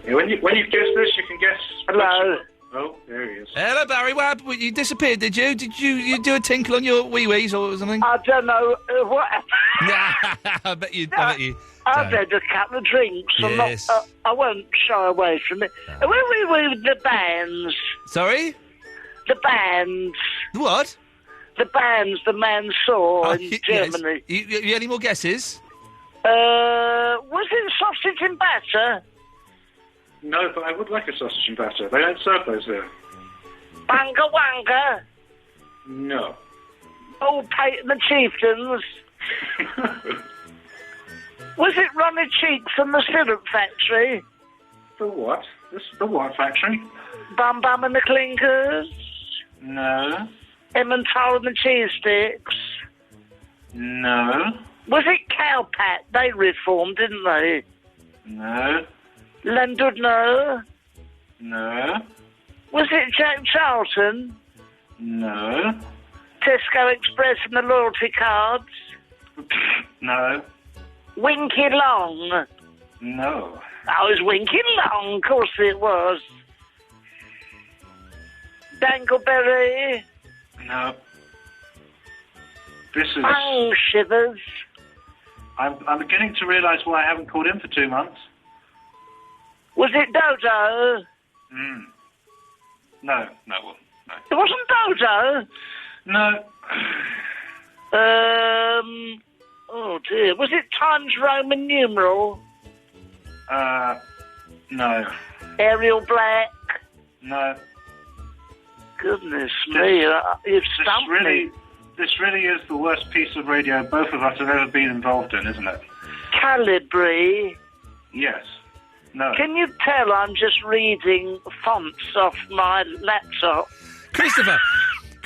Yeah, when you guess this, you can guess. Hello. Oh, there he is. Hello, Barry. What happened? You disappeared, did you? Did you do a tinkle on your wee-wees or something? I don't know what. I bet you. I've had a couple of drinks. Yes. I won't shy away from it. Where were we with the bands? Sorry? The bands. What? The bands the man saw in Germany. Yes. You any more guesses? Was it sausage and batter? No, but I would like a sausage and batter. They don't serve those there. Banga Wanga? No. Old Peyton the Chieftains? Was it Ronnie Cheeks and the Syrup Factory? The what? The what factory? Bum Bum and the Clinkers? No. Emmentaler and the Cheese Sticks? No. Was it Cowpat? They reformed, didn't they? No. Landudno? No. Was it Jack Charlton? No. Tesco Express and the loyalty cards? No. Winky Long? No. Oh, it was Winky Long, of course it was. Dangleberry? No. This is... Bung Shivers? I'm beginning to realise why I haven't called in for 2 months. Was it Dodo? No. It wasn't Dodo? No. Oh dear. Was it Times Roman numeral? No. Ariel Black? No. Goodness me, you've stumped me. This really is the worst piece of radio both of us have ever been involved in, isn't it? Calibri? Yes. No. Can you tell I'm just reading fonts off my laptop? Christopher!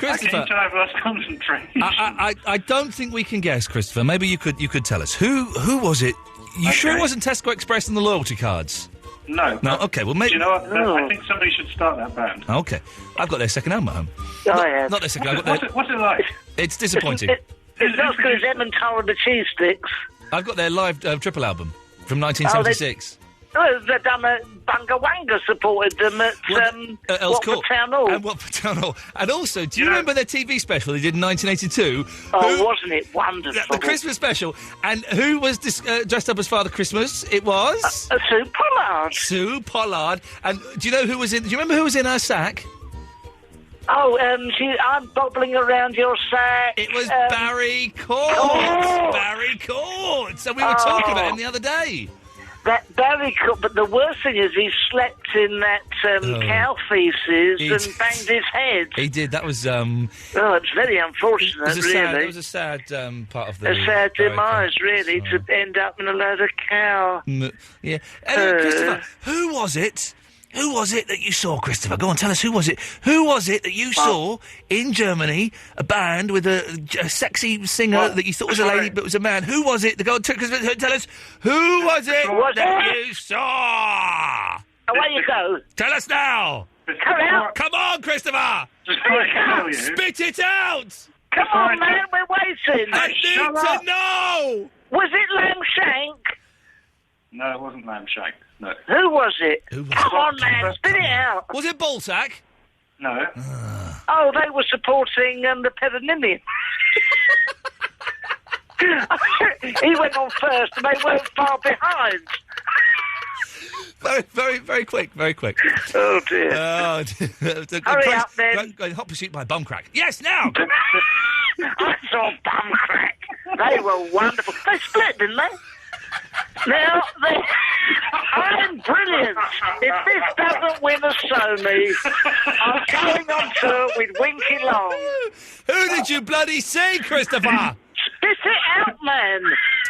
I seem to have lost concentration. I don't think we can guess, Christopher. Maybe you could tell us. Who was it? You sure it wasn't Tesco Express and the loyalty cards? No. No, okay, well maybe... Do you know what? I think somebody should start that band. Okay. I've got their second album at home. I have. Not their second album. What's it like? It's disappointing. It's not as good as Emmentaler and the Cheese Sticks. I've got their live triple album from 1976. They've done Bunga Wanga supported them at Watford Town Hall. And Watford Town Hall. And also, do you remember their TV special they did in 1982? Oh, wasn't it wonderful? The Christmas special. And who was dressed up as Father Christmas? It was... Sue Pollard. Sue Pollard. And do you know who was in... Do you remember who was in her sack? Oh, I'm bobbling around your sack. It was Barry Court. Barry Court. So we were talking about him the other day. That Barry Cook, but the worst thing is he slept in that cow feces and banged his head. He did. That was... it's very unfortunate, It was a sad part of the... A sad demise, really, to end up in a load of cow. Yeah. Christopher, who was it Who was it that you saw, Christopher? Go on, tell us, who was it? Who was it that you saw in Germany, a band with a sexy singer that you thought was a lady but was a man? Who was it? Go on, tell us, who was it that you saw? Away you go. Tell us now. Come on, Christopher. Spit it out. Come on, man, we're waiting. I need to know. Was it Lamb Shank? No, it wasn't Lamb Shank. No. Who was it? Come on, man, spit it out. Was it Ballsack? No. Oh, they were supporting the Pedoninian. He went on first and they weren't far behind. Very quick. Oh, dear. Hurry up, then. Hot pursuit by Bumcrack. Yes, now! I saw Bumcrack. They were wonderful. They split, didn't they? Now, I'm brilliant. If this doesn't win a Sony, I'm going on tour with Winky Long. Who did you bloody see, Christopher? Spit it out, man.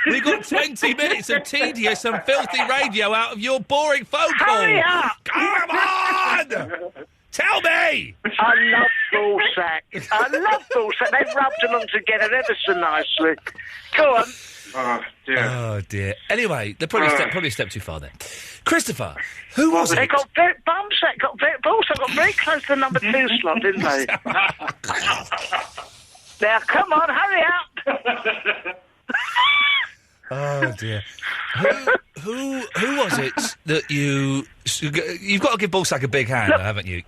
We got 20 minutes of tedious and filthy radio out of your boring phone call. Hurry up! Come on! Tell me! I love Ballsack. They've rubbed them all together ever so nicely. Go on. Oh, dear. Anyway, they're probably a step too far then. Christopher, who was it? Ballsack got very close to the number 2 slot, didn't they? Now, come on, hurry up! Oh, dear. Who was it that you... You've got to give Ballsack a big hand, haven't you?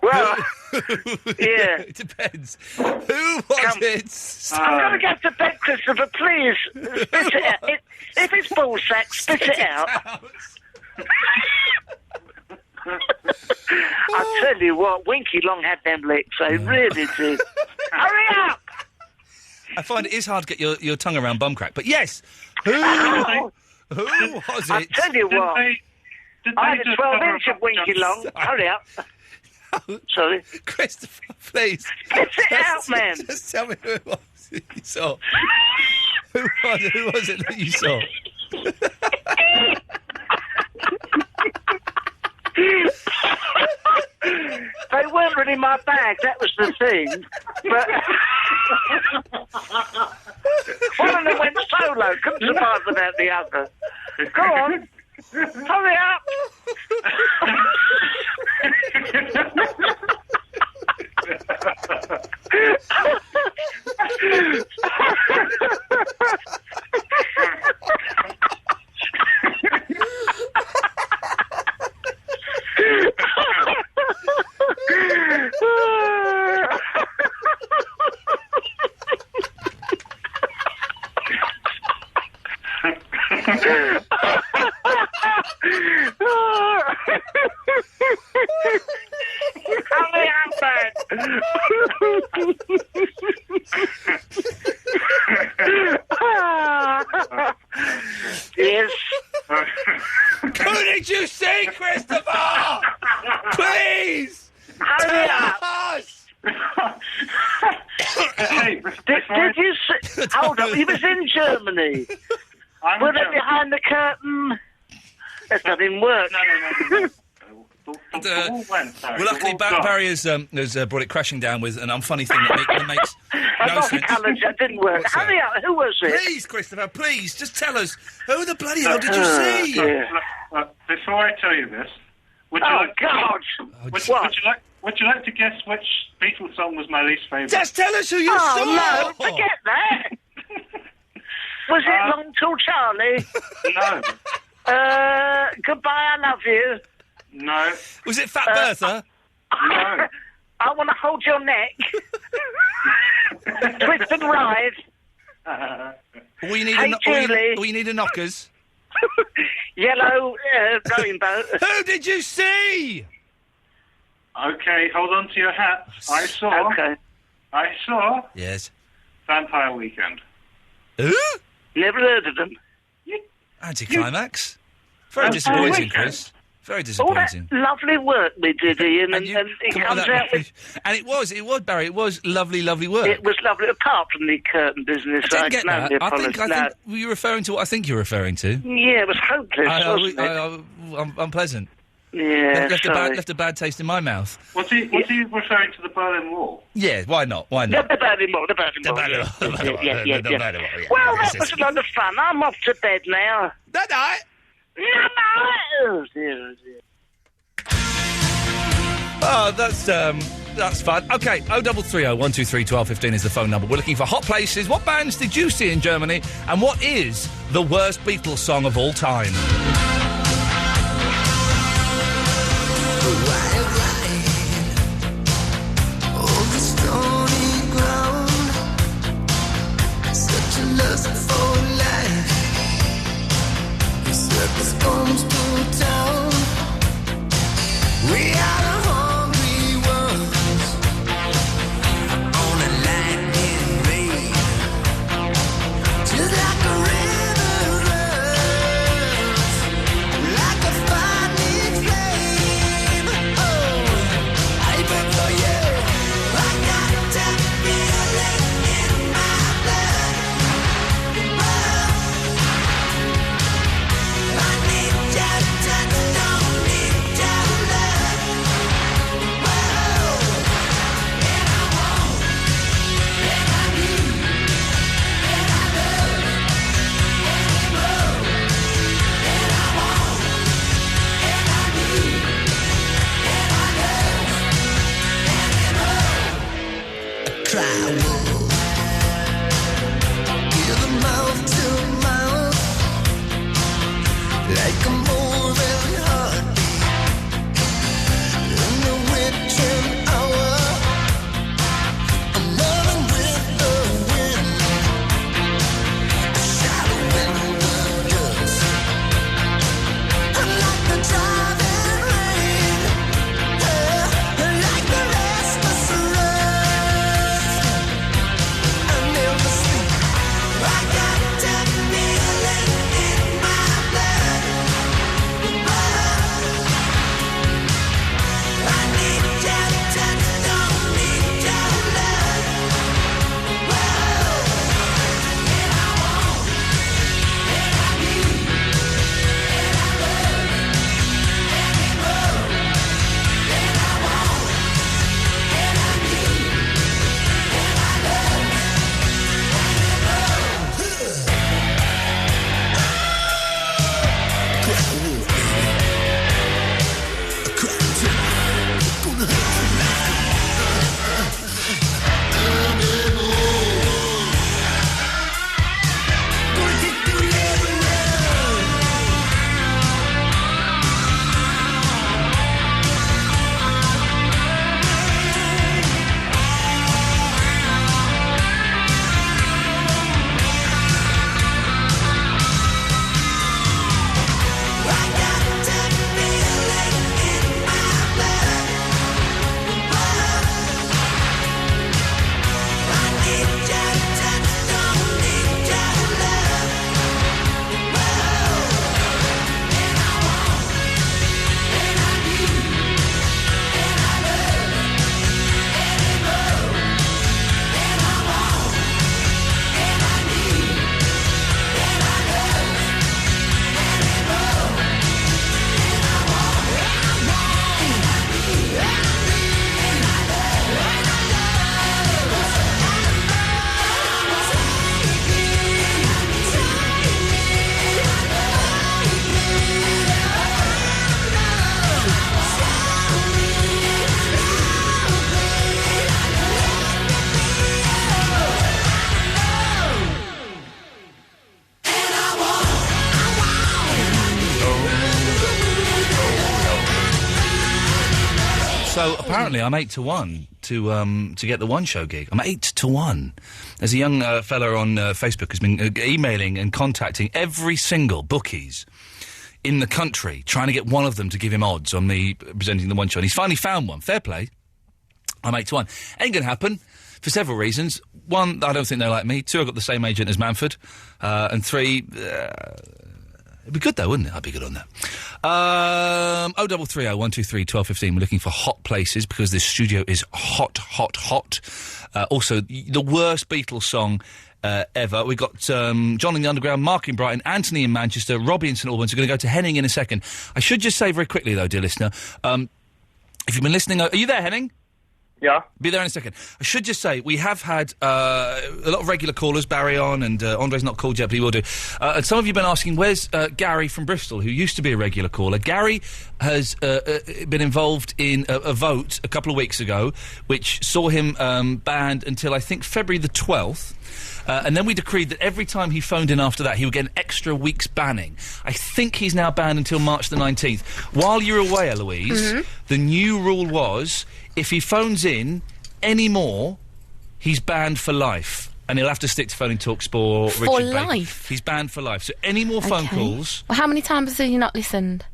Well, yeah. It depends. Who was it? I'm going to get to bed, Christopher, please. Spit it out. If it's Ballsack, spit it out. I tell you what, Winky Long had them licks. They really did. Hurry up! I find it is hard to get your tongue around Bumcrack, but yes, who was it? I tell you what, I had a 12-inch of Winky Long. Hurry up. Sorry. Christopher, please. Spit it out, man. Just tell me who it was that you saw. Who was it that you saw? They weren't really my bag, that was the thing. But one of them went solo, couldn't survive without the other. Go on, hurry up. Yes. Who did you see, Christopher? Please! Hurry up! Did you see? Hold up, he was in Germany. Were they behind the curtain? That didn't work. No. Well, luckily, Barry has brought it crashing down with an unfunny thing that makes no sense. That didn't work. Hurry up, who was it? Please, Christopher, please, just tell us. Who the bloody hell did you see? Before I tell you this, would you like to guess which Beatles song was my least favourite? Just tell us who you saw! No, forget that! Was it Long Tall Charlie? No. Goodbye, I Love You? No. Was it Fat Bertha? No. I Want to Hold Your Neck? Twist and Ride? We need a knockers. Yellow Rowing Boat? Who did you see? Okay, hold on to your hat. I saw. Yes. Vampire Weekend. Who? Never heard of them. Anticlimax. Very disappointing, Chris. Very All that disappointing. lovely work we did, Ian, and it Come on, comes out with... And it was, Barry, it was lovely, lovely work. It was lovely, apart from the curtain business. I didn't get can that. only I think apologise. were you referring to what I think you're referring to? Yeah, it was hopeless, wasn't it? I'm unpleasant. Yeah, left a bad taste in my mouth. Was he referring to the Berlin Wall? Yeah, why not? Why The not? Berlin Wall. Yeah. Well, that was a lot of fun. I'm off to bed now. Night-night. Oh, dear. Oh, that's fun. Okay, 0330 123 1215 is the phone number. We're looking for hot places. What bands did you see in Germany? And what is the worst Beatles song of all time? We are the hungry ones on a lightning rain, just like a river runs, like a fiery flame. Oh, I burn for you. I got that feeling in my blood. I need your touch, don't need your love. And I want, and I need, and I love, and more. And I want, and I need, and I love, and more. I cry wolf, give a mouth to mouth, like a moving heartbeat in the witching hour. I'm running with the wind, a shadow in the dust, like the driving rain, like the restless rust. I never sleep. I got that feeling in my blood. I need your touch, don't need your love. And I want, and I need, and I love, and more. And I want, and I need, and I love, So apparently I'm 8-1 to get the One Show gig. I'm 8-1. There's a young fella on Facebook who's been emailing and contacting every single bookies in the country, trying to get one of them to give him odds on me presenting the One Show. And he's finally found one. Fair play. I'm 8-1. Ain't gonna happen for several reasons. One, I don't think they like me. Two, I've got the same agent as Manford. And three, It'd be good, though, wouldn't it? I'd be good on that. 0330 123 1215. We're looking for hot places because this studio is hot. Also, the worst Beatles song ever. We've got John in the Underground, Mark in Brighton, Anthony in Manchester, Robbie in St Albans. We're going to go to Henning in a second. I should just say very quickly, though, dear listener, if you've been listening... Are you there, Henning? Yeah. Be there in a second. I should just say, we have had a lot of regular callers, Barry on, and Andre's not called yet, but he will do. And some of you have been asking, where's Gary from Bristol, who used to be a regular caller? Gary has been involved in a vote a couple of weeks ago, which saw him banned until, I think, February the 12th. And then we decreed that every time he phoned in after that, he would get an extra week's banning. I think he's now banned until March the 19th. While you're away, Eloise, the new rule was... if he phones in any more, he's banned for life. And he'll have to stick to phoning TalkSport. For life? He's banned for life. So any more phone calls... Well, how many times has he not listened?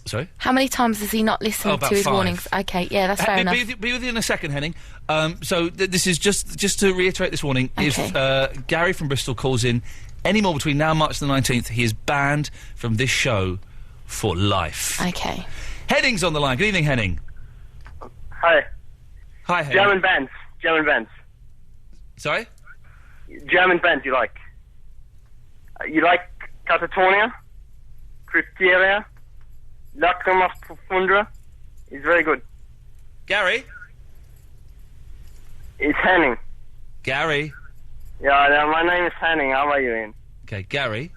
Sorry? How many times has he not listened to his 5. warnings? Okay, yeah, that's fair enough. Be with you in a second, Henning. So this is just to reiterate this warning. Okay. If Gary from Bristol calls in any more between now and March the 19th, he is banned from this show for life. Okay. Henning's on the line. Good evening, Henning. Hi. Hi, Henning. German bands. Sorry? German bands you like. You like Catatonia, Crypteria, Lacrimas Profunda. It's very good. Gary? It's Henning. Gary? Yeah, my name is Henning. How are you, Ian? Okay, Gary?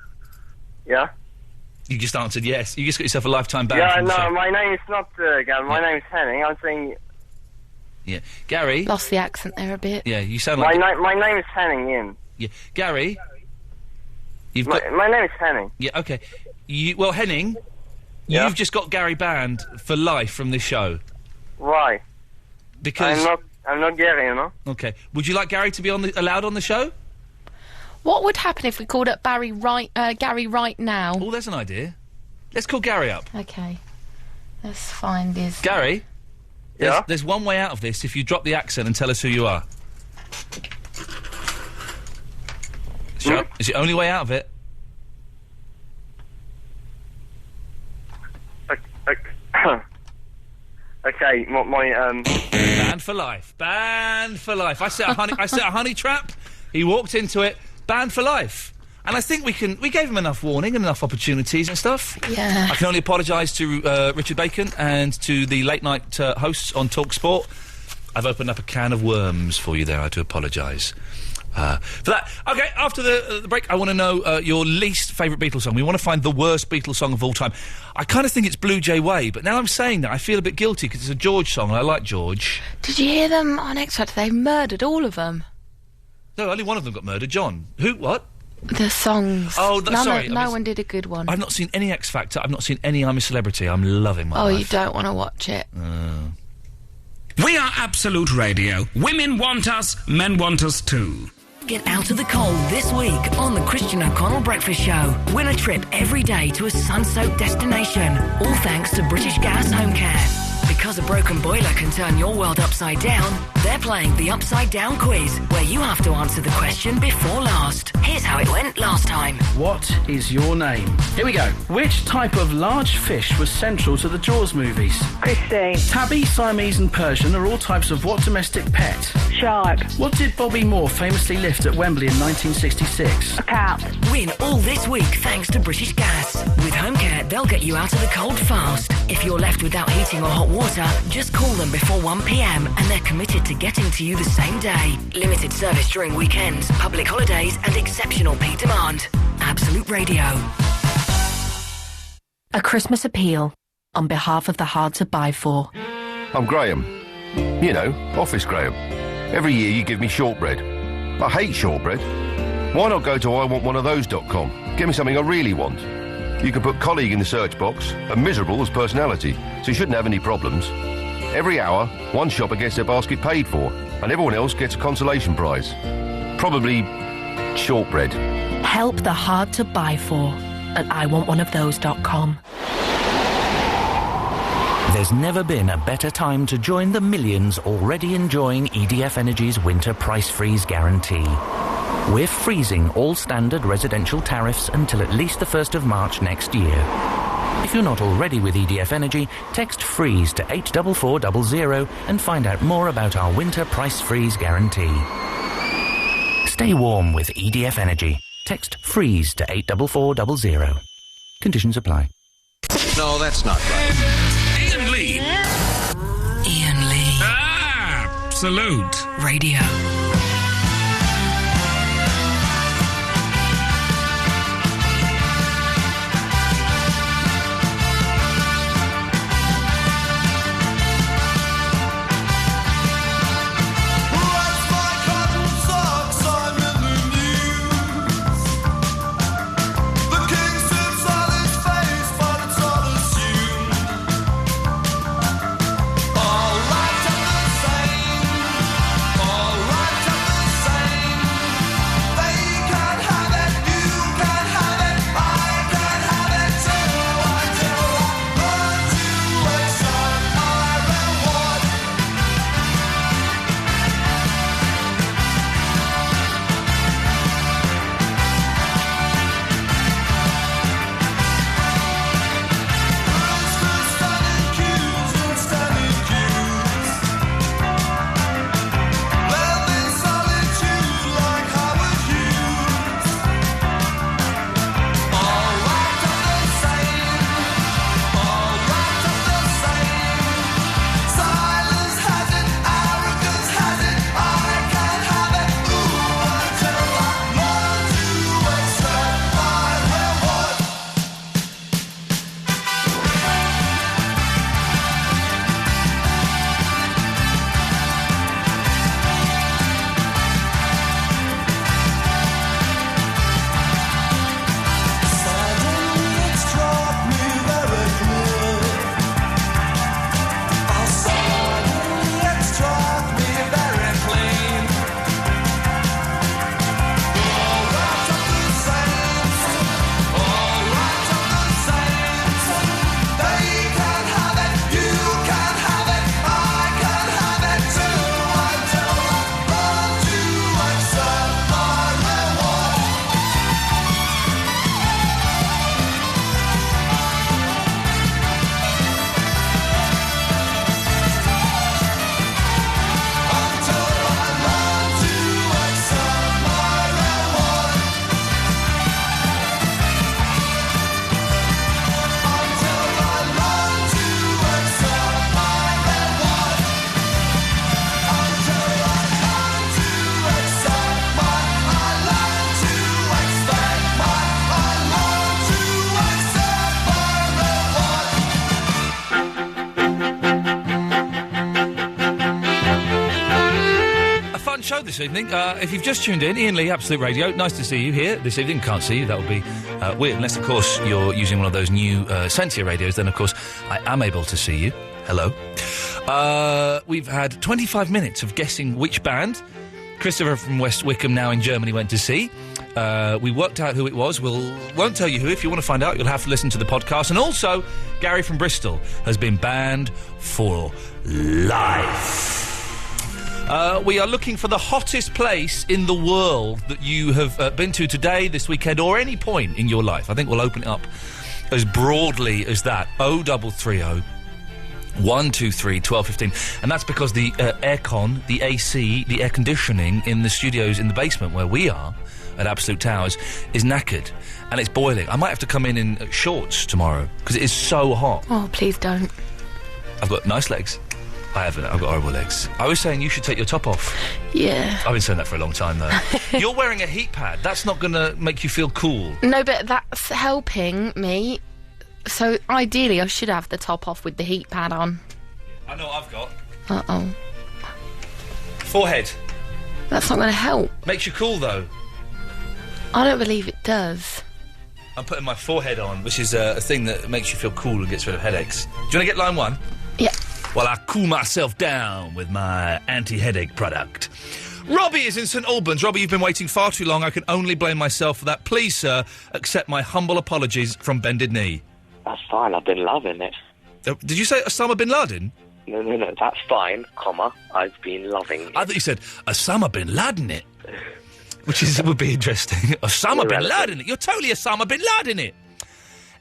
Yeah? You just answered yes. You just got yourself a lifetime ban. Yeah, from the show. no, my name is not Gary. My name is Henning. I'm saying... Yeah. Gary? Lost the accent there a bit. Yeah, you sound like... My name is Henning, Ian. Yeah. Gary? My name is Henning. Yeah, okay. Well, Henning, you've just got Gary banned for life from this show. Why? Because... I'm not Gary, you know? Okay. Would you like Gary to be allowed on the show? What would happen if we called up Gary right now? Oh, there's an idea. Let's call Gary up. Okay. Let's find his... Gary? Yeah? There's one way out of this if you drop the accent and tell us who you are. Is the only way out of it? Okay, my Banned for life. Banned for life. I set a honey trap. He walked into it. Banned for life. And I think we gave him enough warning and enough opportunities and stuff. Yeah. I can only apologise to Richard Bacon and to the late night hosts on TalkSport. I've opened up a can of worms for you there. I do apologise for that. Okay, after the break, I want to know your least favourite Beatles song. We want to find the worst Beatles song of all time. I kind of think it's Blue Jay Way, but now I'm saying that, I feel a bit guilty because it's a George song and I like George. Did you hear them on X Factor? They murdered all of them. No, only one of them got murdered. John. Who? What? The songs. Oh, sorry. No one did a good one. I've not seen any X Factor. I've not seen any I'm a Celebrity. I'm loving my life. You don't want to watch it. We are Absolute Radio. Women want us, men want us too. Get out of the cold this week on the Christian O'Connell Breakfast Show. Win a trip every day to a sun-soaked destination. All thanks to British Gas Home Care. Because a broken boiler can turn your world upside down, they're playing the Upside Down Quiz, where you have to answer the question before last. Here's how it went last time. What is your name? Here we go. Which type of large fish was central to the Jaws movies? Christine. Tabby, Siamese and Persian are all types of what domestic pet? Shark. What did Bobby Moore famously lift at Wembley in 1966? A cat. Win all this week thanks to British Gas. With Home Care, they'll get you out of the cold fast. If you're left without heating or hot water, just call them before 1 p.m. and they're committed to getting to you the same day. Limited service during weekends, public holidays and exceptional peak demand. Absolute Radio. A Christmas appeal on behalf of the Hard to Buy For. I'm Graham. You know, Office Graham. Every year you give me shortbread. I hate shortbread. Why not go to iwantoneofthose.com? Get me something I really want. You can put colleague in the search box and miserable as personality, so you shouldn't have any problems. Every hour, one shopper gets their basket paid for, and everyone else gets a consolation prize. Probably shortbread. Help the Hard to Buy For at iwantoneofthose.com. There's never been a better time to join the millions already enjoying EDF Energy's winter price freeze guarantee. We're freezing all standard residential tariffs until at least the 1st of March next year. If you're not already with EDF Energy, text FREEZE to 84400 and find out more about our winter price freeze guarantee. Stay warm with EDF Energy. Text FREEZE to 84400. Conditions apply. No, that's not right. Iain Lee. Iain Lee. Absolute Radio. This evening. If you've just tuned in, Iain Lee, Absolute Radio. Nice to see you here this evening. Can't see you. That would be weird. Unless, of course, you're using one of those new Sentia radios. Then, of course, I am able to see you. Hello. We've had 25 minutes of guessing which band Christopher from West Wickham, now in Germany, went to see. We worked out who it was. Won't tell you who. If you want to find out, you'll have to listen to the podcast. And also, Gary from Bristol has been banned for life. We are looking for the hottest place in the world that you have been to today, this weekend, or any point in your life. I think we'll open it up as broadly as that. 0330 123 1215. And that's because the aircon, the AC, the air conditioning in the studios in the basement where we are at Absolute Towers is knackered and it's boiling. I might have to come in shorts tomorrow because it is so hot. Oh, please don't. I've got nice legs. I haven't. I've got horrible legs. I was saying you should take your top off. Yeah. I've been saying that for a long time, though. You're wearing a heat pad. That's not going to make you feel cool. No, but that's helping me. So, ideally, I should have the top off with the heat pad on. I know what I've got. Uh-oh. Forehead. That's not going to help. Makes you cool, though. I don't believe it does. I'm putting my forehead on, which is a thing that makes you feel cool and gets rid of headaches. Do you want to get line one? Yeah. Well, I cool myself down with my anti-headache product. Robbie is in St Albans. Robbie, you've been waiting far too long. I can only blame myself for that. Please, sir, accept my humble apologies from Bended Knee. That's fine. I've been loving it. Did you say Osama bin Laden? No. That's fine, comma. I've been loving it. I thought you said Osama bin Laden it. Which would be interesting. Osama bin Laden. You're totally Osama bin Laden, it.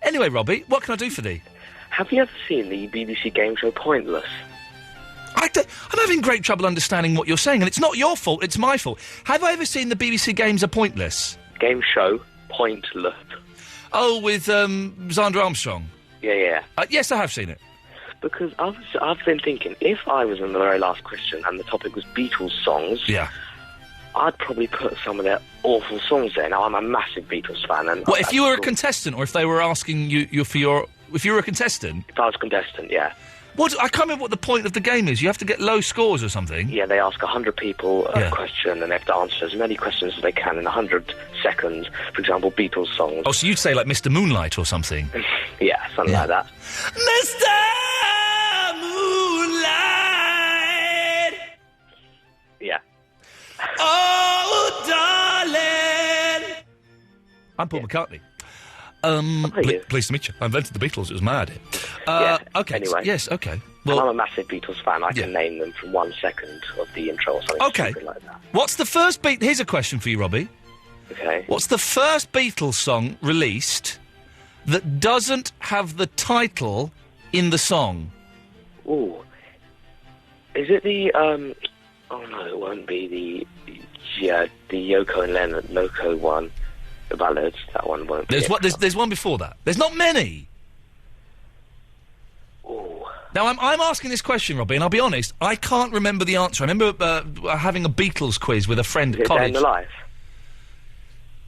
Anyway, Robbie, what can I do for thee? Have you ever seen the BBC game show Pointless? I'm having great trouble understanding what you're saying, and it's not your fault, it's my fault. Have I ever seen the BBC Games Are Pointless? Game show Pointless. Oh, with Xander Armstrong? Yeah. Yes, I have seen it. Because I've been thinking, if I was in the very last question and the topic was Beatles songs... Yeah. I'd probably put some of their awful songs there. Now, I'm a massive Beatles fan. And What, if you were a contestant, or if they were asking you for your... If you were a contestant? If I was a contestant, yeah. I can't remember what the point of the game is. You have to get low scores or something? Yeah, they ask 100 people a question, and they have to answer as many questions as they can in 100 seconds. For example, Beatles songs. Oh, so you'd say like Mr. Moonlight or something? Yeah, something like that. Mr. Moonlight! Yeah. Oh, darling! I'm Paul McCartney. Pleased to meet you. I invented the Beatles. It was mad. Okay. Anyway. Yes, okay. Well, I'm a massive Beatles fan. I can name them from 1 second of the intro or something stupid like that. What's the first beat... Here's a question for you, Robbie. Okay. What's the first Beatles song released that doesn't have the title in the song? Ooh. Is it the, Oh, no, it won't be the Yoko and Lennon, Loco one. The ballads, that one won't be. There's one before that. There's not many. Ooh. Now, I'm asking this question, Robbie, and I'll be honest, I can't remember the answer. I remember having a Beatles quiz with a friend at college. Day in the Life?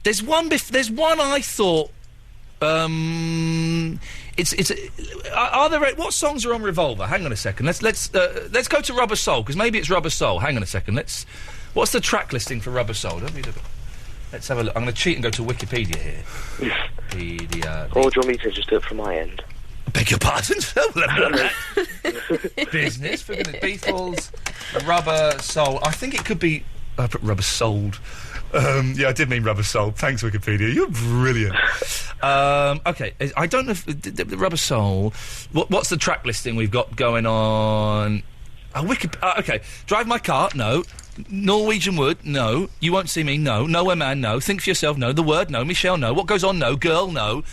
There's one I thought... Are there... What songs are on Revolver? Hang on a second. Let's go to Rubber Soul, because maybe it's Rubber Soul. Hang on a second. What's the track listing for Rubber Soul? Let's have a look. I'm going to cheat and go to Wikipedia here. Or do you want me to just do it from my end? Beg your pardon? Business. For the Beatles, Rubber Soul. I think it could be... I put Rubber Souled. Yeah, I did mean Rubber Soul. Thanks, Wikipedia. You're brilliant. Okay, I don't know if... Rubber Soul... What's the track listing we've got going on? Okay. Drive My Car, no. Norwegian Wood, no. You Won't See Me, no. Nowhere Man, no. Think For Yourself, no. The Word, no. Michelle, no. What Goes On, no. Girl, no.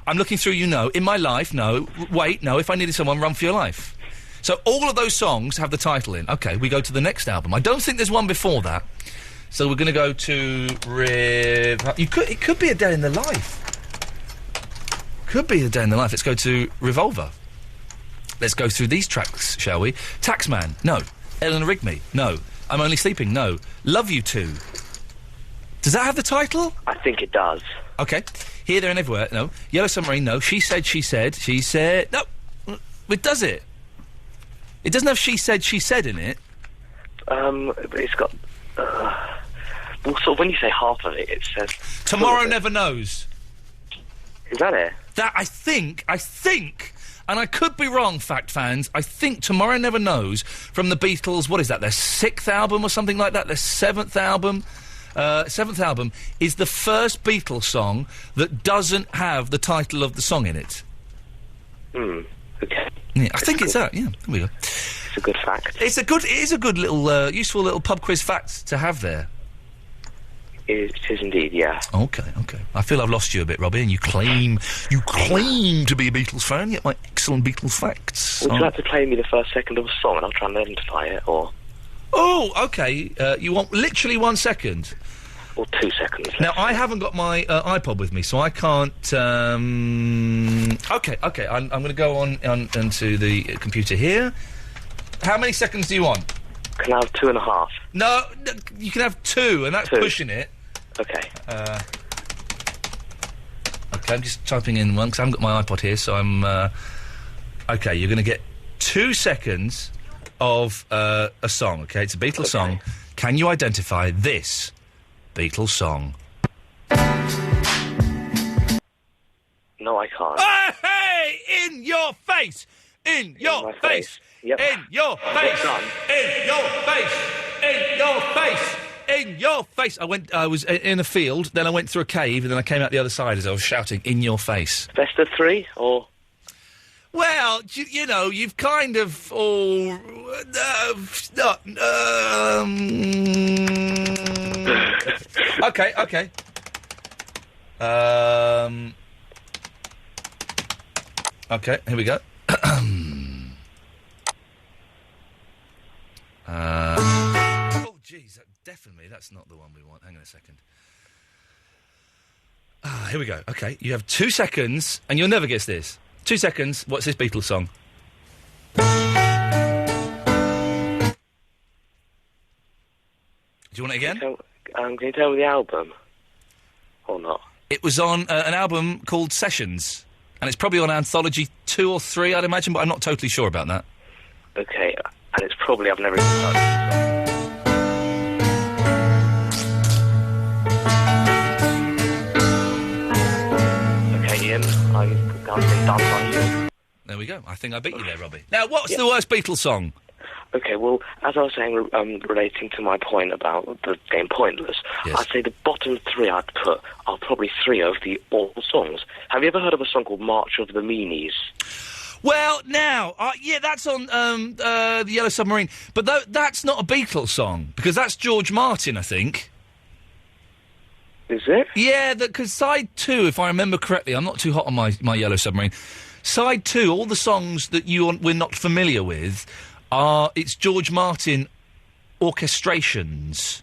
I'm Looking Through You, no. In My Life, no. Wait, no. If I Needed Someone, Run For Your Life. So all of those songs have the title in. Okay, we go to the next album. I don't think there's one before that. So we're going to go to It could be A Day in the Life. Could be A Day in the Life. Let's go to Revolver. Let's go through these tracks, shall we? Taxman, no. Eleanor Rigby, no. I'm Only Sleeping, no. Love You Too. Does that have the title? I think it does. Okay. Here, There and Everywhere, no. Yellow Submarine, no. She Said, no. It does it. It doesn't have She Said in it. But it's got... well, sort of when you say half of it, it says... Tomorrow Never Knows. Is that it? That, I think... And I could be wrong, fact fans. I think Tomorrow Never Knows from the Beatles, what is that, their 6th album or something like that? Their 7th album? 7th album is the first Beatles song that doesn't have the title of the song in it. Okay. Yeah, I think it's that, yeah. There we go. It's a good fact. It is a good little, useful little pub quiz fact to have there. It is indeed, yeah. Okay. I feel I've lost you a bit, Robbie, and you claim to be a Beatles fan, yet my excellent Beatles facts. Would you like to play me the first second of a song and I'll try and identify it, or...? Oh, okay. You want literally 1 second? Or 2 seconds. Now, I haven't got my iPod with me, so I can't... Okay, I'm going to go onto the computer here. How many seconds do you want? Can I have 2.5? No, you can have 2, and that's 2. pushing it. Okay. Okay, I'm just typing in one, because I haven't got my iPod here, so I'm... Okay, you're going to get 2 seconds of a song, okay? It's a Beatles song. Can you identify this Beatles song? No, I can't. Hey! In your face! In your face! Yep. In your face! In your face! In your face! In your face! I was in a field, then I went through a cave, and then I came out the other side as I was shouting, in your face. Best of 3, or...? Well, you know, you've kind of all... Okay. Okay, here we go. Oh, jeez, that's not the one we want. Hang on a second. Here we go. Okay, you have 2 seconds, and you'll never guess this. 2 seconds. What's this Beatles song? Do you want it again? Can you tell me the album? Or not? It was on an album called Sessions, and it's probably on Anthology 2 or 3, I'd imagine, but I'm not totally sure about that. Okay, and it's probably I've never even heard it. Okay, Ian, I've been done by you. There we go. I think I beat you there, Robbie. Now, what's the worst Beatles song? Okay, well, as I was saying, relating to my point about the game Pointless, I'd say the bottom 3 I'd put are probably 3 of the awful songs. Have you ever heard of a song called March of the Meanies? Well, now, yeah, that's on the Yellow Submarine, but that's not a Beatles song, because that's George Martin, I think. Is it? Yeah, because side 2, if I remember correctly, I'm not too hot on my Yellow Submarine, side 2, all the songs that we're not familiar with, it's George Martin orchestrations.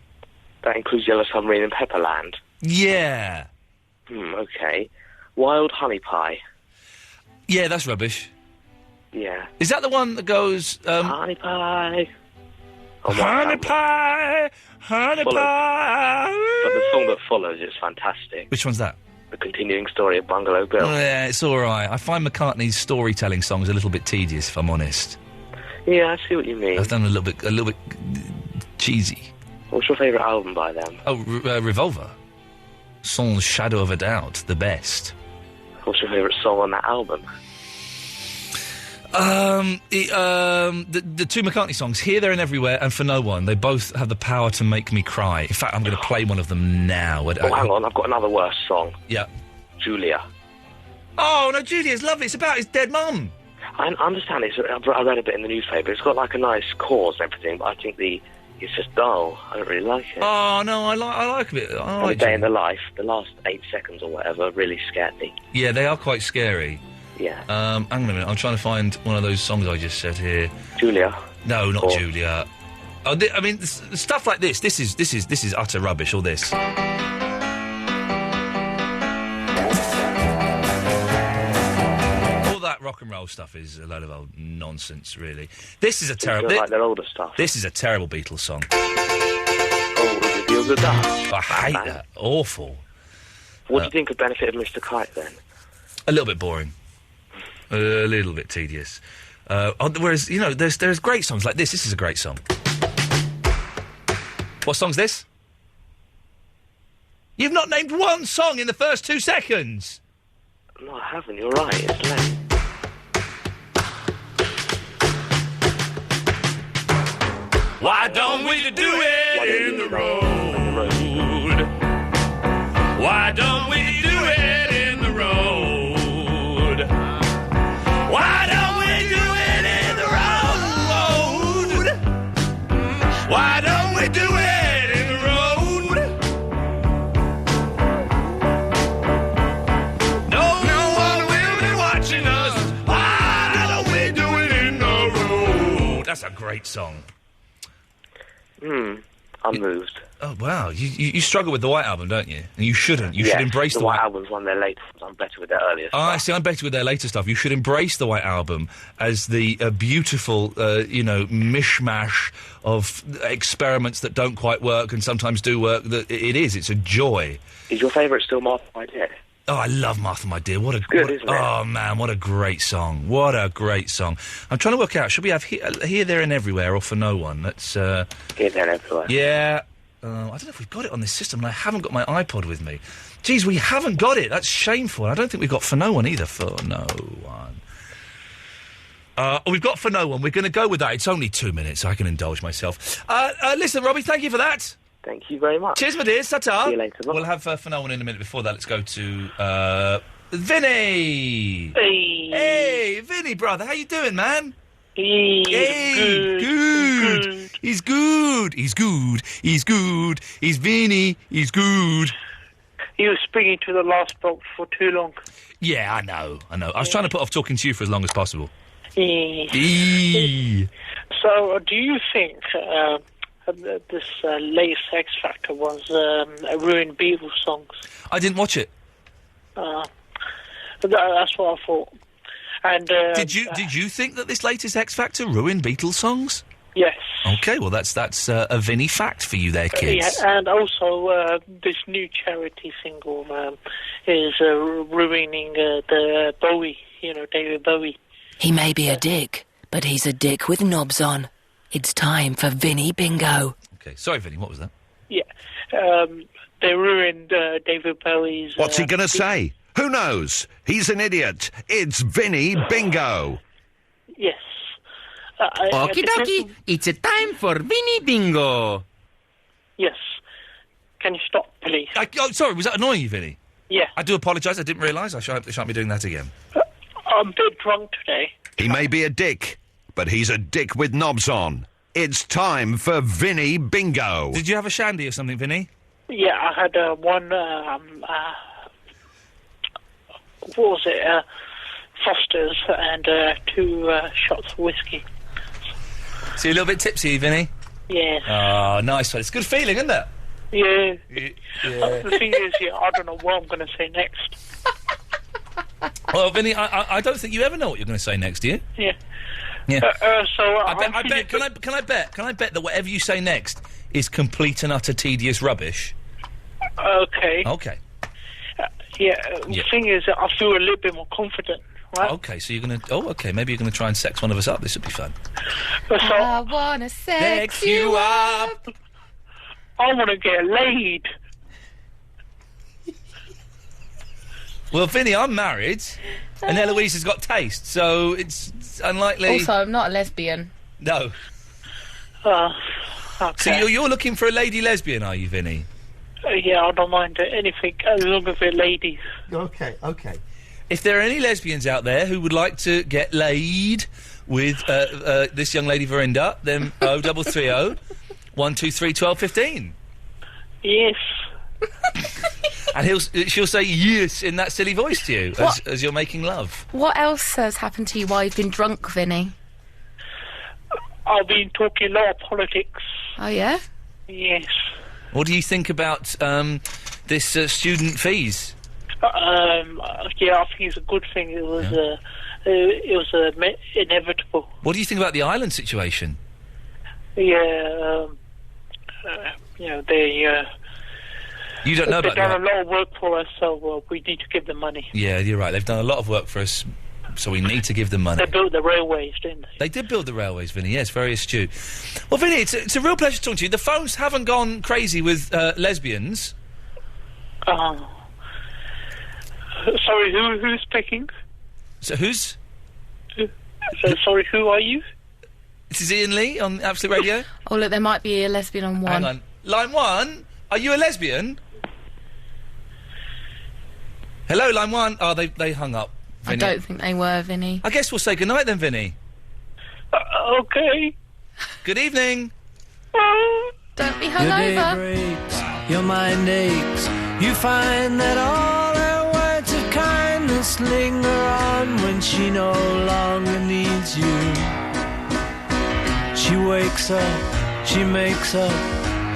That includes Yellow Submarine and Pepperland? Yeah. Okay. Wild Honey Pie? Yeah, that's rubbish. Yeah. Is that the one that goes... Honey Pie... Honey Pie! Honey Pie! But the song that follows is fantastic. Which one's that? The Continuing Story of Bungalow Bill. Yeah, it's all right. I find McCartney's storytelling songs a little bit tedious, if I'm honest. Yeah, I see what you mean. I've done a little bit cheesy. What's your favourite album by them? Oh, Revolver. Sans shadow of a doubt, the best. What's your favourite song on that album? The 2 McCartney songs, Here, There and Everywhere and For No One, they both have the power to make me cry. In fact, I'm going to play one of them now. Hang on, I've got another worse song. Yeah. Julia. Oh, no, Julia's lovely. It's about his dead mum. I understand it. I read a bit in the newspaper. It's got like a nice cause and everything, but I think it's just dull. I don't really like it. Oh, no, I like it. I like A Day in the Life, the last 8 seconds or whatever, really scared me. Yeah, they are quite scary. Yeah. Hang on a minute. I'm trying to find one of those songs I just said here. Julia. No, not Julia. Oh, I mean, stuff like this. This is utter rubbish. All this. All that rock and roll stuff is a load of old nonsense, really. This is a terrible. Like their older stuff. This is a terrible Beatles song. Oh, is it Feel the Dust? I hate that. Awful. What do you think of Benefit of Mr. Kite then? A little bit boring. A little bit tedious. Whereas, you know, there's great songs like this. This is a great song. What song's this? You've not named one song in the first 2 seconds. No, I haven't. You're right. It's late. Why don't we do it in the road? Why don't we do it in the road? Why don't we do it in the road? Why don't we do it in the road? No one will be watching us. Why don't we do it in the road? That's a great song. I'm moved. Oh, wow. You struggle with the White Album, don't you? And you shouldn't. You should embrace the White Album's one of their latest. I'm better with their earlier stuff. I see. I'm better with their later stuff. You should embrace the White Album as the beautiful, mishmash of experiments that don't quite work and sometimes do work. That it is. It's a joy. Is your favourite still Martha, My Dear? Oh, I love Martha, My Dear. Isn't it? Oh, man, what a great song. What a great song. I'm trying to work out, should we have Here, There and Everywhere or For No One? Let's, Here, There and Everywhere. Yeah. I don't know if we've got it on this system, and I haven't got my iPod with me. Geez, we haven't got it. That's shameful. I don't think we've got For No One either. For No One. We've got For No One. We're going to go with that. It's only 2 minutes. I can indulge myself. Listen, Robbie, thank you for that. Thank you very much. Cheers, my dears. Ta-ta. See you later. We'll have For No One in a minute. Before that, let's go to Vinny. Hey, Vinny, brother. How you doing, man? Hey, good. He's good. good, he's good, he's good, he's Vinny, he's good. You were speaking to the last box for too long. Yeah, I know. I was trying to put off talking to you for as long as possible. So, do you think this latest X Factor was ruined Beatles songs? I didn't watch it. That's what I thought. And did you think that this latest X Factor ruined Beatles songs? Yes. Okay, well that's a Vinny fact for you there, kids. Yeah, and also this new charity single is ruining the Bowie, David Bowie. He may be a dick, but he's a dick with knobs on. It's time for Vinny Bingo. Okay, sorry, Vinny, what was that? Yeah, they ruined David Bowie's... What's he going to say? Who knows? He's an idiot. It's Vinny Bingo. Yes. Okie dokie, it's a time for Vinny Bingo. Yes. Can you stop, please? Sorry, was that annoying you, Vinny? Yeah. I do apologise, I didn't realise. I shan't be doing that again. I'm a bit drunk today. He may be a dick, but he's a dick with knobs on. It's time for Vinny Bingo. Did you have a shandy or something, Vinny? Yeah, I had one, what was it, Foster's and 2 shots of whiskey. So you're a little bit tipsy, Vinny? Yes. Oh, nice one. It's a good feeling, isn't it? Yeah. Yeah. The thing is, I don't know what I'm going to say next. Well, Vinny, I don't think you ever know what you're going to say next, do you? Yeah. Yeah. I bet. Can I bet that whatever you say next is complete and utter tedious rubbish? Okay. Okay. The thing is, I feel a little bit more confident, right? Okay, so you're going to... Oh, okay, maybe you're going to try and sex one of us up. This would be fun. I wanna sex you up. I want to get laid. Well, Vinny, I'm married, and Eloise has got taste, so it's unlikely... Also, I'm not a lesbian. No. Okay. So you're looking for a lady lesbian, are you, Vinny? Yeah, I don't mind anything as long as they're ladies. Okay. If there are any lesbians out there who would like to get laid with this young lady Verinda, then 0330 123 1215. Yes. And she'll say yes in that silly voice to you as you're making love. What else has happened to you while you've been drunk, Vinny? I've been talking a lot of politics. Oh, yeah? Yes. What do you think about this student fees? Yeah, I think it's a good thing. It was inevitable. What do you think about the island situation? Yeah, they... You don't know about that? They've done a lot of work for us, so we need to give them money. Yeah, you're right. They've done a lot of work for us, so we need to give them money. They built the railways, didn't they? They did build the railways, Vinny. Yes, very astute. Well, Vinny, it's a real pleasure talking to you. The phones haven't gone crazy with lesbians. Sorry, who's speaking? So who's? Sorry, who are you? This is Iain Lee on Absolute Radio. Oh, look, there might be a lesbian on one. Hang on. Line 1, are you a lesbian? Hello, line 1. Oh, they hung up, Vinny. I don't think they were, Vinny. I guess we'll say goodnight then, Vinny. Okay. Good evening. Don't be Your day hungover. breaks, your mind aches. You find that all her words of kindness linger on when she no longer needs you. She wakes up, she makes up,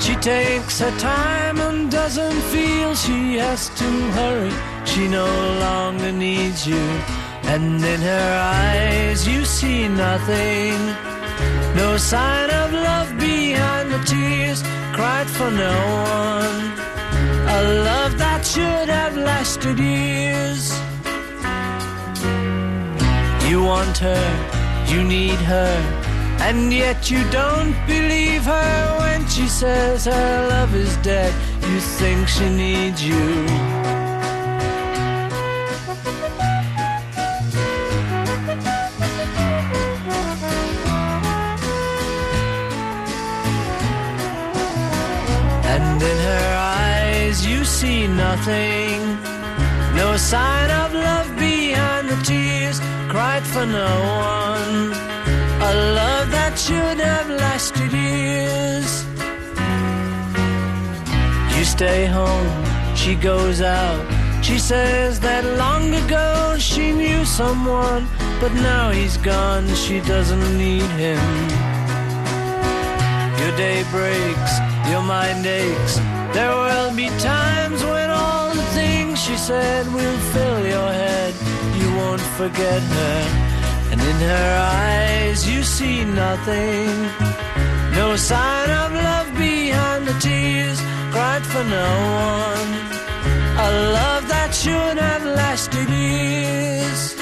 she takes her time and doesn't feel she has to hurry. She no longer needs you, and in her eyes you see nothing. No sign of love behind the tears cried for no one. A love that should have lasted years. You want her, you need her, and yet you don't believe her when she says her love is dead. You think she needs you. And in her eyes you see nothing. No sign of love behind the tears cried for no one. A love that should have lasted years. stay home, she goes out. She says that long ago she knew someone, but now he's gone, she doesn't need him. Your day breaks, your mind aches. There will be times when all the things she said will fill your head. You won't forget her, and in her eyes you see nothing. No sign of love behind the tears cried for no one. A love that should have lasted years.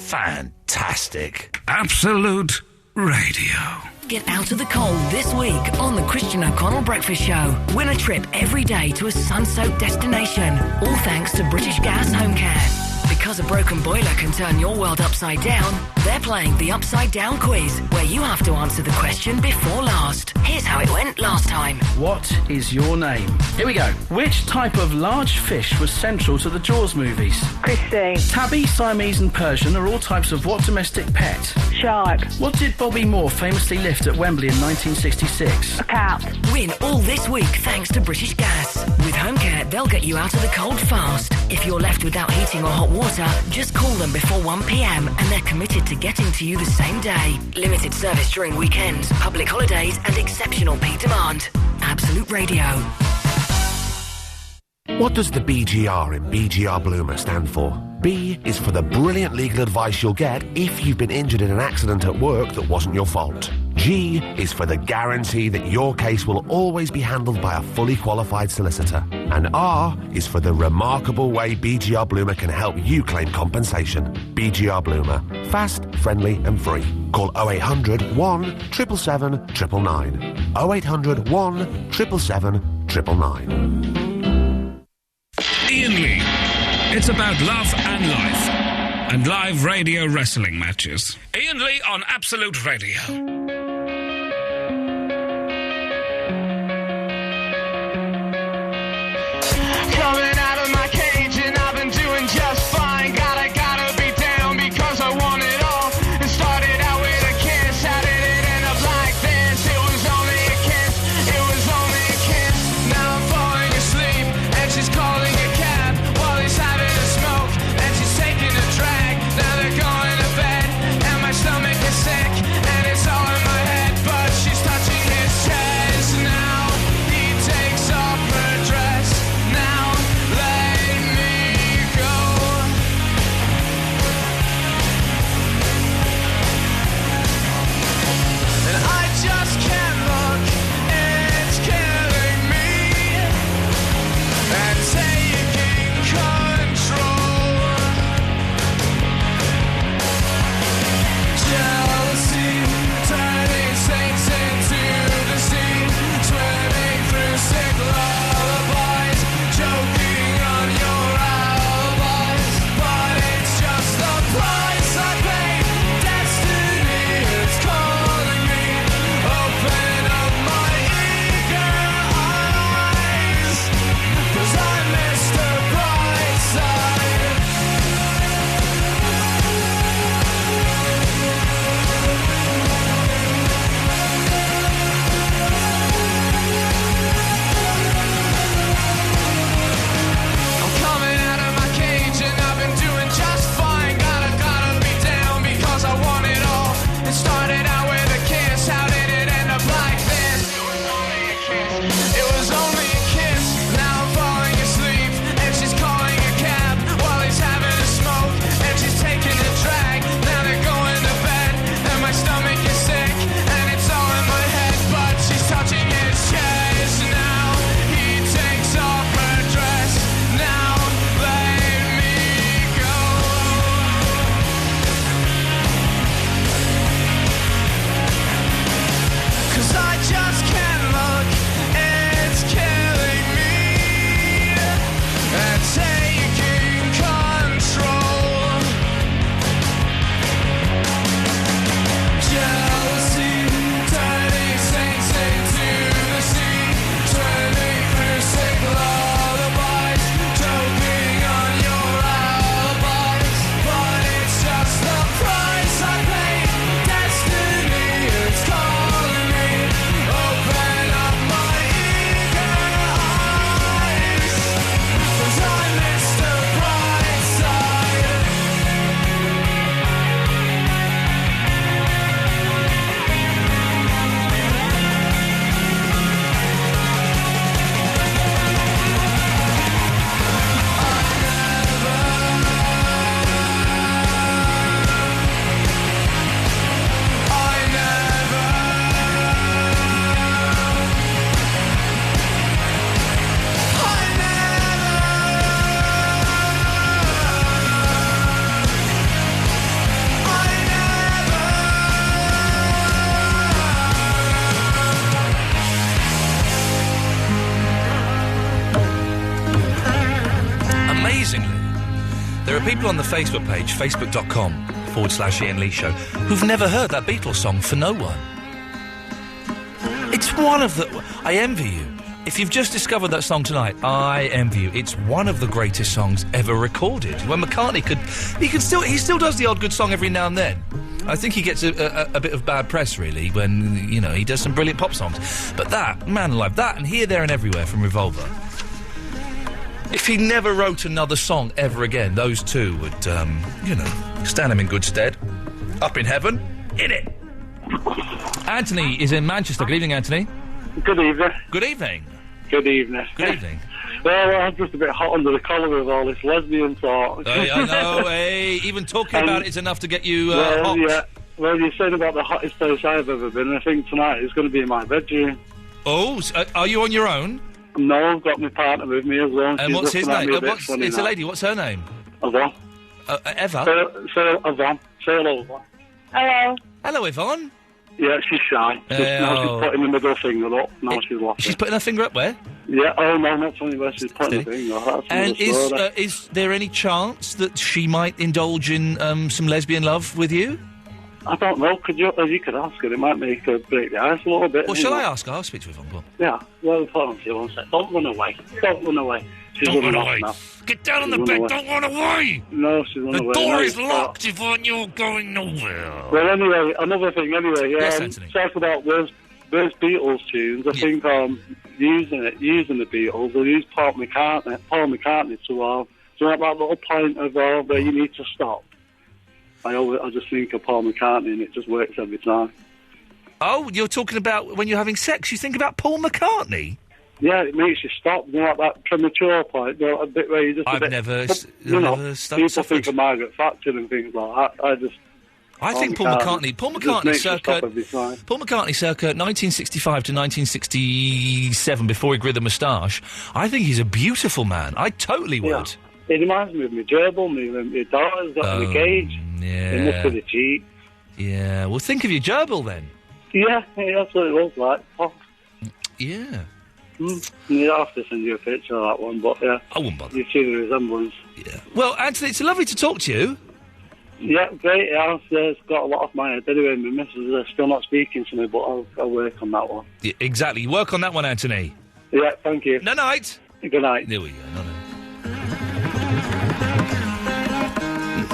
Fantastic. Absolute Radio. Get out of the cold this week on the Christian O'Connell Breakfast Show. Win a trip every day to a sun-soaked destination, all thanks to British Gas Home Care. Because a broken boiler can turn your world upside down, they're playing the Upside Down quiz, where you have to answer the question before last. Here's how it went last time. What is your name? Here we go. Which type of large fish was central to the Jaws movies? Christine. Tabby, Siamese and Persian are all types of what domestic pet? Shark. What did Bobby Moore famously lift at Wembley in 1966? A cat. Win all this week thanks to British Gas. With Home Care, they'll get you out of the cold fast. If you're left without heating or hot water, just call them before 1 p.m. and they're committed to getting to you the same day. Limited service during weekends, public holidays and exceptional peak demand. Absolute Radio. What does the BGR in BGR Bloomer stand for? B is for the brilliant legal advice you'll get if you've been injured in an accident at work that wasn't your fault. G is for the guarantee that your case will always be handled by a fully qualified solicitor. And R is for the remarkable way BGR Bloomer can help you claim compensation. BGR Bloomer. Fast, friendly and free. Call 0800 1 777 999. 0800 1 777 999. Iain Lee. It's about love and life. And live radio wrestling matches. Iain Lee on Absolute Radio. Coming out of my cage and I've been doing just fine. Gotta be down because I want it all. It started out with a kiss. How did it end up like this? It was only a kiss. It was only a kiss. Now I'm falling asleep and she's calling a cab while he's having a smoke and she's taking a drag. Now they're going to bed and my stomach is sick and it's all people on the Facebook page, facebook.com/Iain Lee Show, who've never heard that Beatles song, For No One. It's one of the... I envy you. If you've just discovered that song tonight, I envy you. It's one of the greatest songs ever recorded. When McCartney he still does the odd good song every now and then. I think he gets a bit of bad press, really, when, you know, he does some brilliant pop songs. But that, man alive, that and Here, There and Everywhere from Revolver. If he never wrote another song ever again, those two would, stand him in good stead. Up in heaven, in it. Anthony is in Manchester. Good evening, Anthony. Good evening. Good evening. Good evening. Good evening. Well, I'm just a bit hot under the collar with all this lesbian talk. I know, even talking about it is enough to get you hot. Yeah. Well, you said about the hottest place I've ever been, and I think tonight it's going to be in my bedroom. Oh, are you on your own? No, I've got my partner with me as well. And what's his name? It's a lady. What's her name? Yvonne. Eva? Yvonne. Say hello, Yvonne. Hello. Hello, Yvonne. Yeah, she's shy. Now she's putting the middle finger up. Now she's laughing. She's putting her finger up where? Yeah, oh no, not telling you where she's putting the finger. That's and is there any chance that she might indulge in some lesbian love with you? I don't know. You could ask her. It might make her break the ice a little bit. Well, shall I ask her? I'll speak to Yvonne. Go on. Yeah. Well, hold on to you one sec. Don't run away. Don't run away. She's Don't run running away. off now. Get down on the bed. Don't run away. No, she's run away. The door No, is locked, Yvonne. You're going nowhere. Well, anyway, another thing. Yes, Anthony. Talk about those Beatles tunes. I think using the Beatles, they use Paul McCartney to have that little point of where you need to stop. I just think of Paul McCartney, and it just works every time. Oh, you're talking about when you're having sex, you think about Paul McCartney? Yeah, it makes you stop, that premature point, a bit where you just... I've never people think of Margaret Thatcher and things like that. I think Paul McCartney circa 1965 to 1967, before he grew the moustache, I think he's a beautiful man. I totally would. Yeah. It reminds me of my gerbil, my daughter's got my cage. Yeah. It must be the cheek. Yeah, well, think of your gerbil then. Yeah, that's what it was like. Oh. Yeah. You have to send you a picture of that one, but yeah. I wouldn't bother. You see the resemblance. Yeah. Well, Anthony, it's lovely to talk to you. Yeah, great. It's got a lot off my head. Anyway, my missus is still not speaking to me, but I'll work on that one. Yeah, exactly. Work on that one, Anthony. Yeah, thank you. Night. Good night. There we go.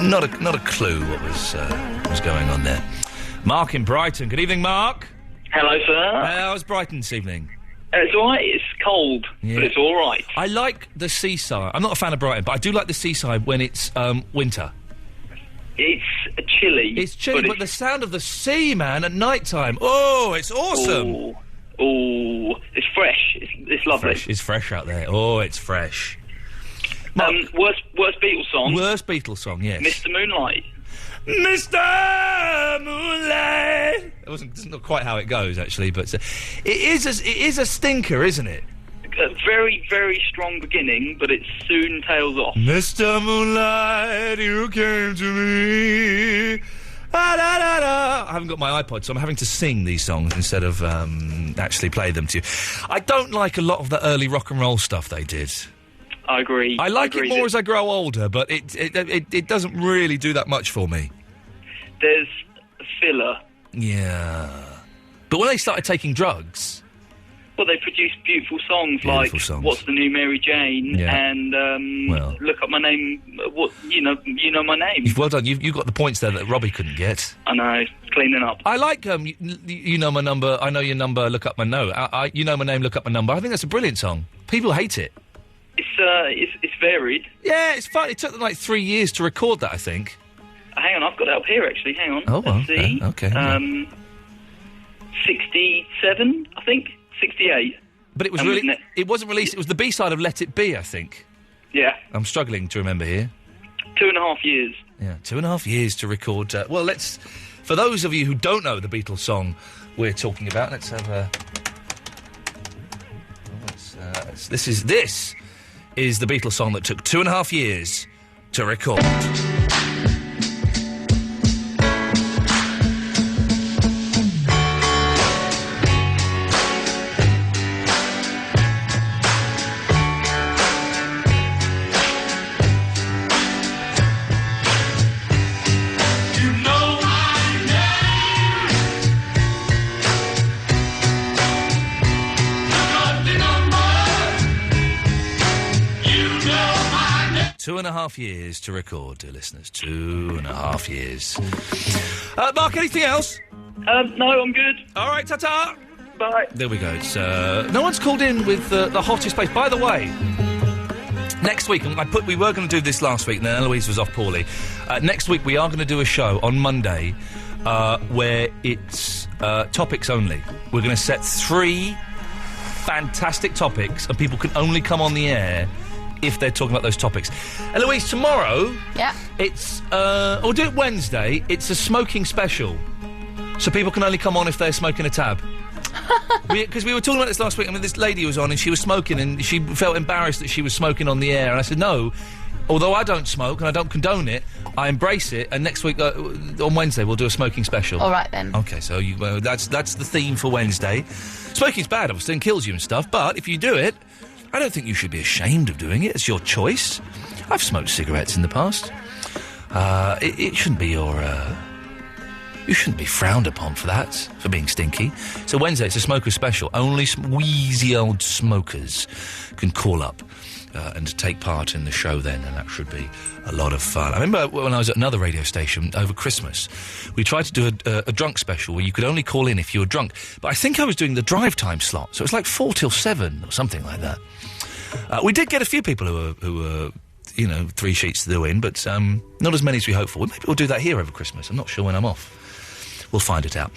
Not a clue what was going on there. Mark in Brighton. Good evening, Mark. Hello, sir. How's Brighton this evening? It's all right. It's cold, but it's all right. I like the seaside. I'm not a fan of Brighton, but I do like the seaside when it's winter. It's chilly. It's chilly, but the sound of the sea, man, at night time. Oh, it's awesome. Oh, it's fresh. It's lovely. It's fresh out there. Oh, it's fresh. Worst Beatles song? Worst Beatles song, yes. Mr. Moonlight. Mr. Moonlight. That's not quite how it goes, actually, but it is a stinker, isn't it? A very, very strong beginning, but it soon tails off. Mr. Moonlight, you came to me. Da, da, da, da. I haven't got my iPod, so I'm having to sing these songs instead of actually play them to you. I don't like a lot of the early rock and roll stuff they did. I agree. I like it more as I grow older, but it doesn't really do that much for me. There's filler. Yeah. But when they started taking drugs... Well, they produced beautiful songs What's the New Mary Jane and Look Up My Name. You know my name. Well done. You got the points there that Robbie couldn't get. I know. Cleaning up. I like you know my number. I know your number. Look up my note. You know my name. Look up my number. I think that's a brilliant song. People hate it. It's varied. Yeah, it's fun. It took them like 3 years to record that, I think. Hang on, I've got it up here actually. Hang on. Oh, well, let's see. Okay. 67, I think. 68. But it was it wasn't released. It was the B-side of Let It Be, I think. Yeah. I'm struggling to remember here. 2.5 years. Yeah, 2.5 years to record. For those of you who don't know the Beatles song we're talking about, let's have a. This is the Beatles song that took 2.5 years to record. 2.5 years to record, dear listeners. 2.5 years. Mark, anything else? No, I'm good. All right, ta-ta. Bye. There we go. It's, no one's called in with the hottest place. By the way, next week, we were going to do this last week, and then Eloise was off poorly. Next week, we are going to do a show on Monday where it's topics only. We're going to set 3 fantastic topics, and people can only come on the air if they're talking about those topics. Eloise, tomorrow, it's, or do it Wednesday, it's a smoking special. So people can only come on if they're smoking a tab. Because we were talking about this last week. I mean, this lady was on and she was smoking and she felt embarrassed that she was smoking on the air. And I said, no, although I don't smoke and I don't condone it, I embrace it. And next week, on Wednesday, we'll do a smoking special. All right, then. OK, so that's the theme for Wednesday. Smoking's bad, obviously, and kills you and stuff. But if you do it, I don't think you should be ashamed of doing it. It's your choice. I've smoked cigarettes in the past. It shouldn't be your... You shouldn't be frowned upon for that, for being stinky. So Wednesday, it's a smoker special. Only wheezy old smokers can call up and take part in the show then, and that should be a lot of fun. I remember when I was at another radio station over Christmas, we tried to do a drunk special where you could only call in if you were drunk. But I think I was doing the drive time slot, so it was like 4 till 7 or something like that. We did get a few people who were 3 sheets to the wind, but not as many as we hoped for. Maybe we'll do that here over Christmas. I'm not sure when I'm off. We'll find it out.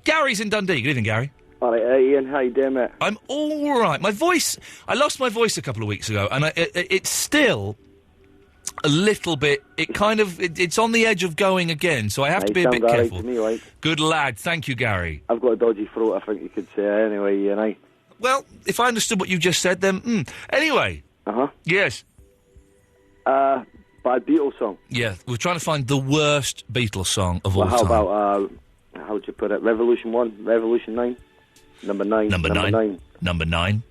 Gary's in Dundee. Good evening, Gary. All right, Ian, how you doing, mate? I'm all right. My voice... I lost my voice a couple of weeks ago, and it's still a little bit... It's on the edge of going again, so I have to be a bit careful. To me, like. Good lad. Thank you, Gary. I've got a dodgy throat, I think you could say, anyway, Ian, Well, if I understood what you just said, then... Anyway. Uh-huh. Yes. Bad Beatles song. Yeah, we're trying to find the worst Beatles song of all how time. About, how would you put it, Revolution 1, Revolution 9, Number 9. Number 9. Number 9.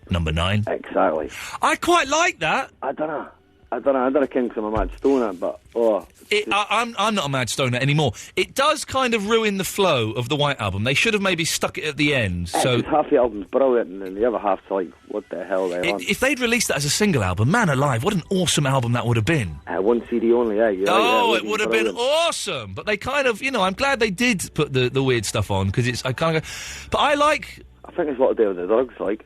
Number 9. Exactly. I quite like that. I don't know. I don't think I'm a mad stoner, but, I'm not a mad stoner anymore. It does kind of ruin the flow of the White Album. They should have maybe stuck it at the end. So half the album's brilliant, and then the other half's like, what the hell they on? If they'd released that as a single album, man alive, what an awesome album that would have been. 1 CD only, yeah. It would have been awesome. But they kind of, I'm glad they did put the weird stuff on, because I kind of go... But I think it's what to do with the drugs, like.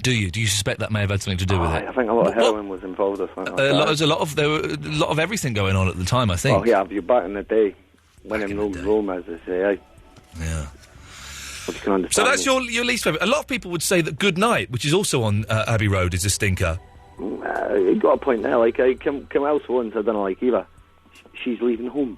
Do you suspect that may have had something to do with it? I think a lot of heroin was involved or something like that. There were a lot of everything going on at the time, I think. Oh, yeah, you're back in the day. When in Rome, as they say, Yeah. But you can understand. So that's your least favourite. A lot of people would say that Good Night, which is also on Abbey Road, is a stinker. You got a point there. Like, Kim Else once, I don't know, like, either. She's leaving home.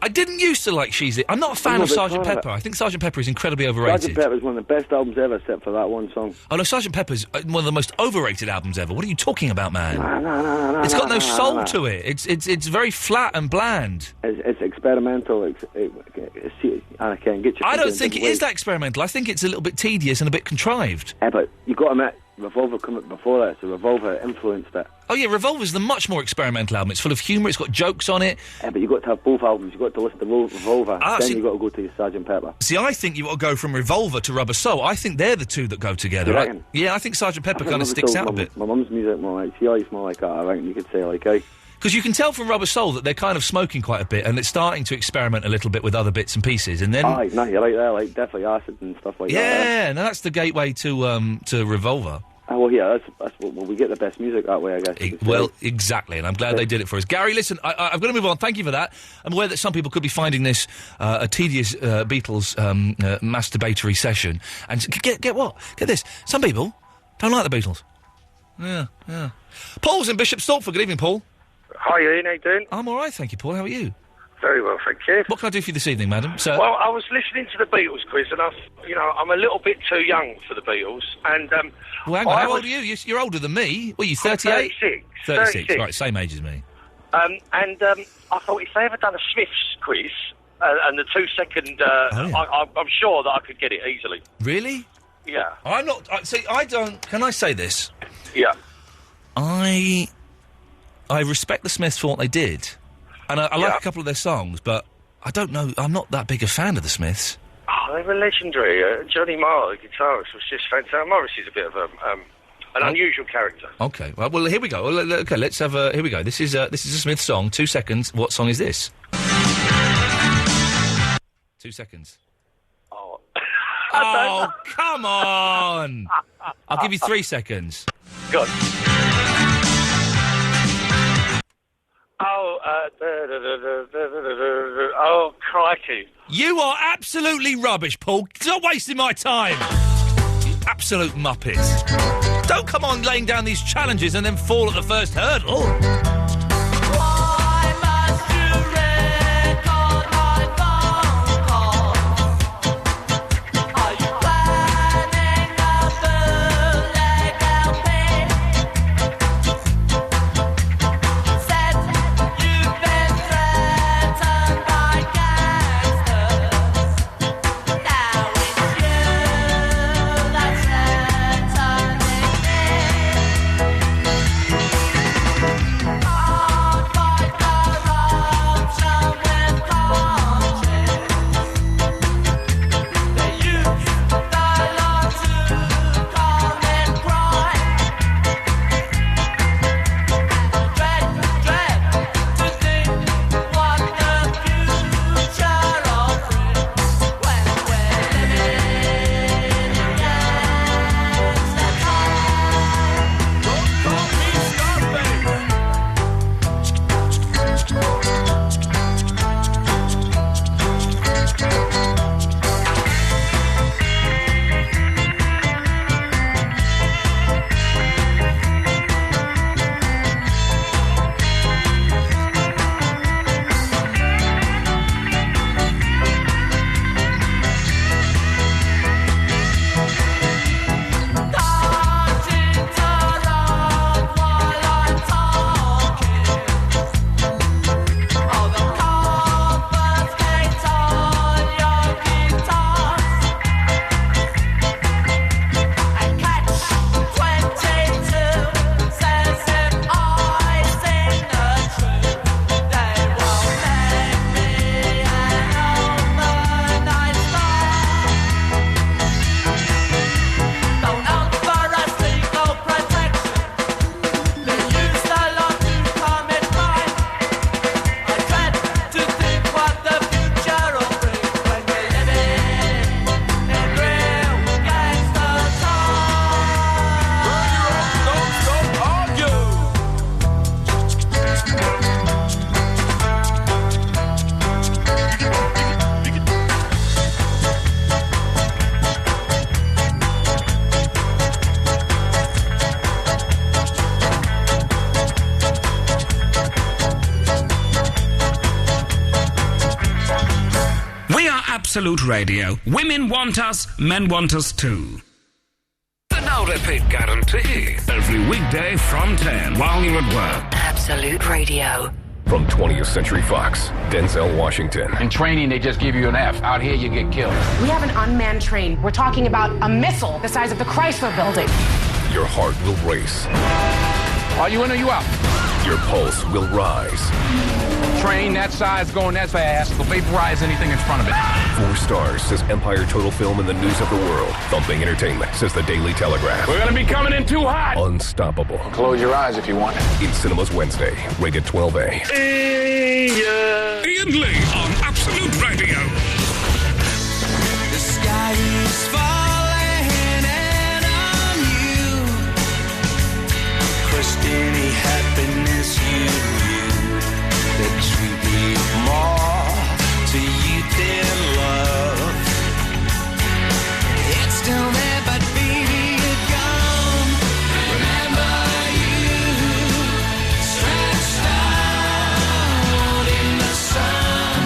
I didn't used to like Sheezy. I'm not a fan of Sgt. Pepper. I think Sgt. Pepper is incredibly overrated. Sgt. Pepper is one of the best albums ever, except for that one song. Oh, no, Sgt. Pepper's one of the most overrated albums ever. What are you talking about, man? No. It's got no soul to it. It's very flat and bland. It's experimental. I can't get you. I don't think it is that experimental. I think it's a little bit tedious and a bit contrived. Yeah, but you got to admit, Revolver came up before that, so Revolver influenced it. Oh yeah, Revolver's the much more experimental album. It's full of humour, it's got jokes on it. Yeah, but you've got to have both albums. You've got to listen to Revolver, then you've got to go to your Sgt. Pepper. See, I think you've got to go from Revolver to Rubber Soul. I think they're the two that go together. Right? Yeah, I think Sgt. Pepper kind of sticks out a bit. My mum's music more like, it's more like that, I reckon you could say, like, Because you can tell from Rubber Soul that they're kind of smoking quite a bit, and it's starting to experiment a little bit with other bits and pieces, and then... No, you're right there, like, definitely acid and stuff like that. Yeah, no, that's the gateway to Revolver. Oh, well, yeah, that's what we get the best music that way, I guess. Well, exactly, and I'm glad they did it for us. Gary, listen, I've got to move on. Thank you for that. I'm aware that some people could be finding this a tedious Beatles masturbatory session. And get what? Get this. Some people don't like the Beatles. Yeah. Paul's in Bishop Stortford. Good evening, Paul. Hi, Ian. How you doing? I'm all right, thank you, Paul. How are you? Very well, thank you. What can I do for you this evening, madam? Sir? Well, I was listening to the Beatles quiz, and I'm a little bit too young for the Beatles, and well, hang on, how old are you? You're older than me. What are you, 38? 36. Right, same age as me. I thought if they ever done a Smiths quiz, and the 2 second, I'm sure that I could get it easily. Really? Yeah. I'm not. I don't. Can I say this? Yeah. I respect the Smiths for what they did. And I like a couple of their songs, but I don't know, I'm not that big a fan of the Smiths. Oh, they were legendary. Johnny Marr, the guitarist, was just fantastic. Morrissey's a bit of a An unusual character. Okay, well, here we go. Well, okay, let's have a... Here we go. This is a Smith song. 2 seconds. What song is this? 2 seconds. Oh, come on! I'll give you 3 seconds. Good. Oh, crikey. You are absolutely rubbish, Paul. Stop wasting my time. You absolute muppet. Don't come on laying down these challenges and then fall at the first hurdle. Absolute Radio. Women want us, men want us too. The no repeat guarantee. Every weekday from 10 while you're at work. Absolute Radio. From 20th Century Fox, Denzel Washington. In training, they just give you an F. Out here, you get killed. We have an unmanned train. We're talking about a missile the size of the Chrysler Building. Your heart will race. Are you in or you out? Your pulse will rise. Train that size going that fast will vaporize anything in front of it. 4 stars, says Empire Total Film and the News of the World. Thumping entertainment, says the Daily Telegraph. We're gonna be coming in too hot. Unstoppable. Close your eyes if you want. In cinemas Wednesday, rated 12A. Iain Lee on Absolute Radio. The sky is falling in on you. Crushed any happiness you knew that treat me more to you than love. It's still there, but baby, you're gone. Remember you stretched out in the sun.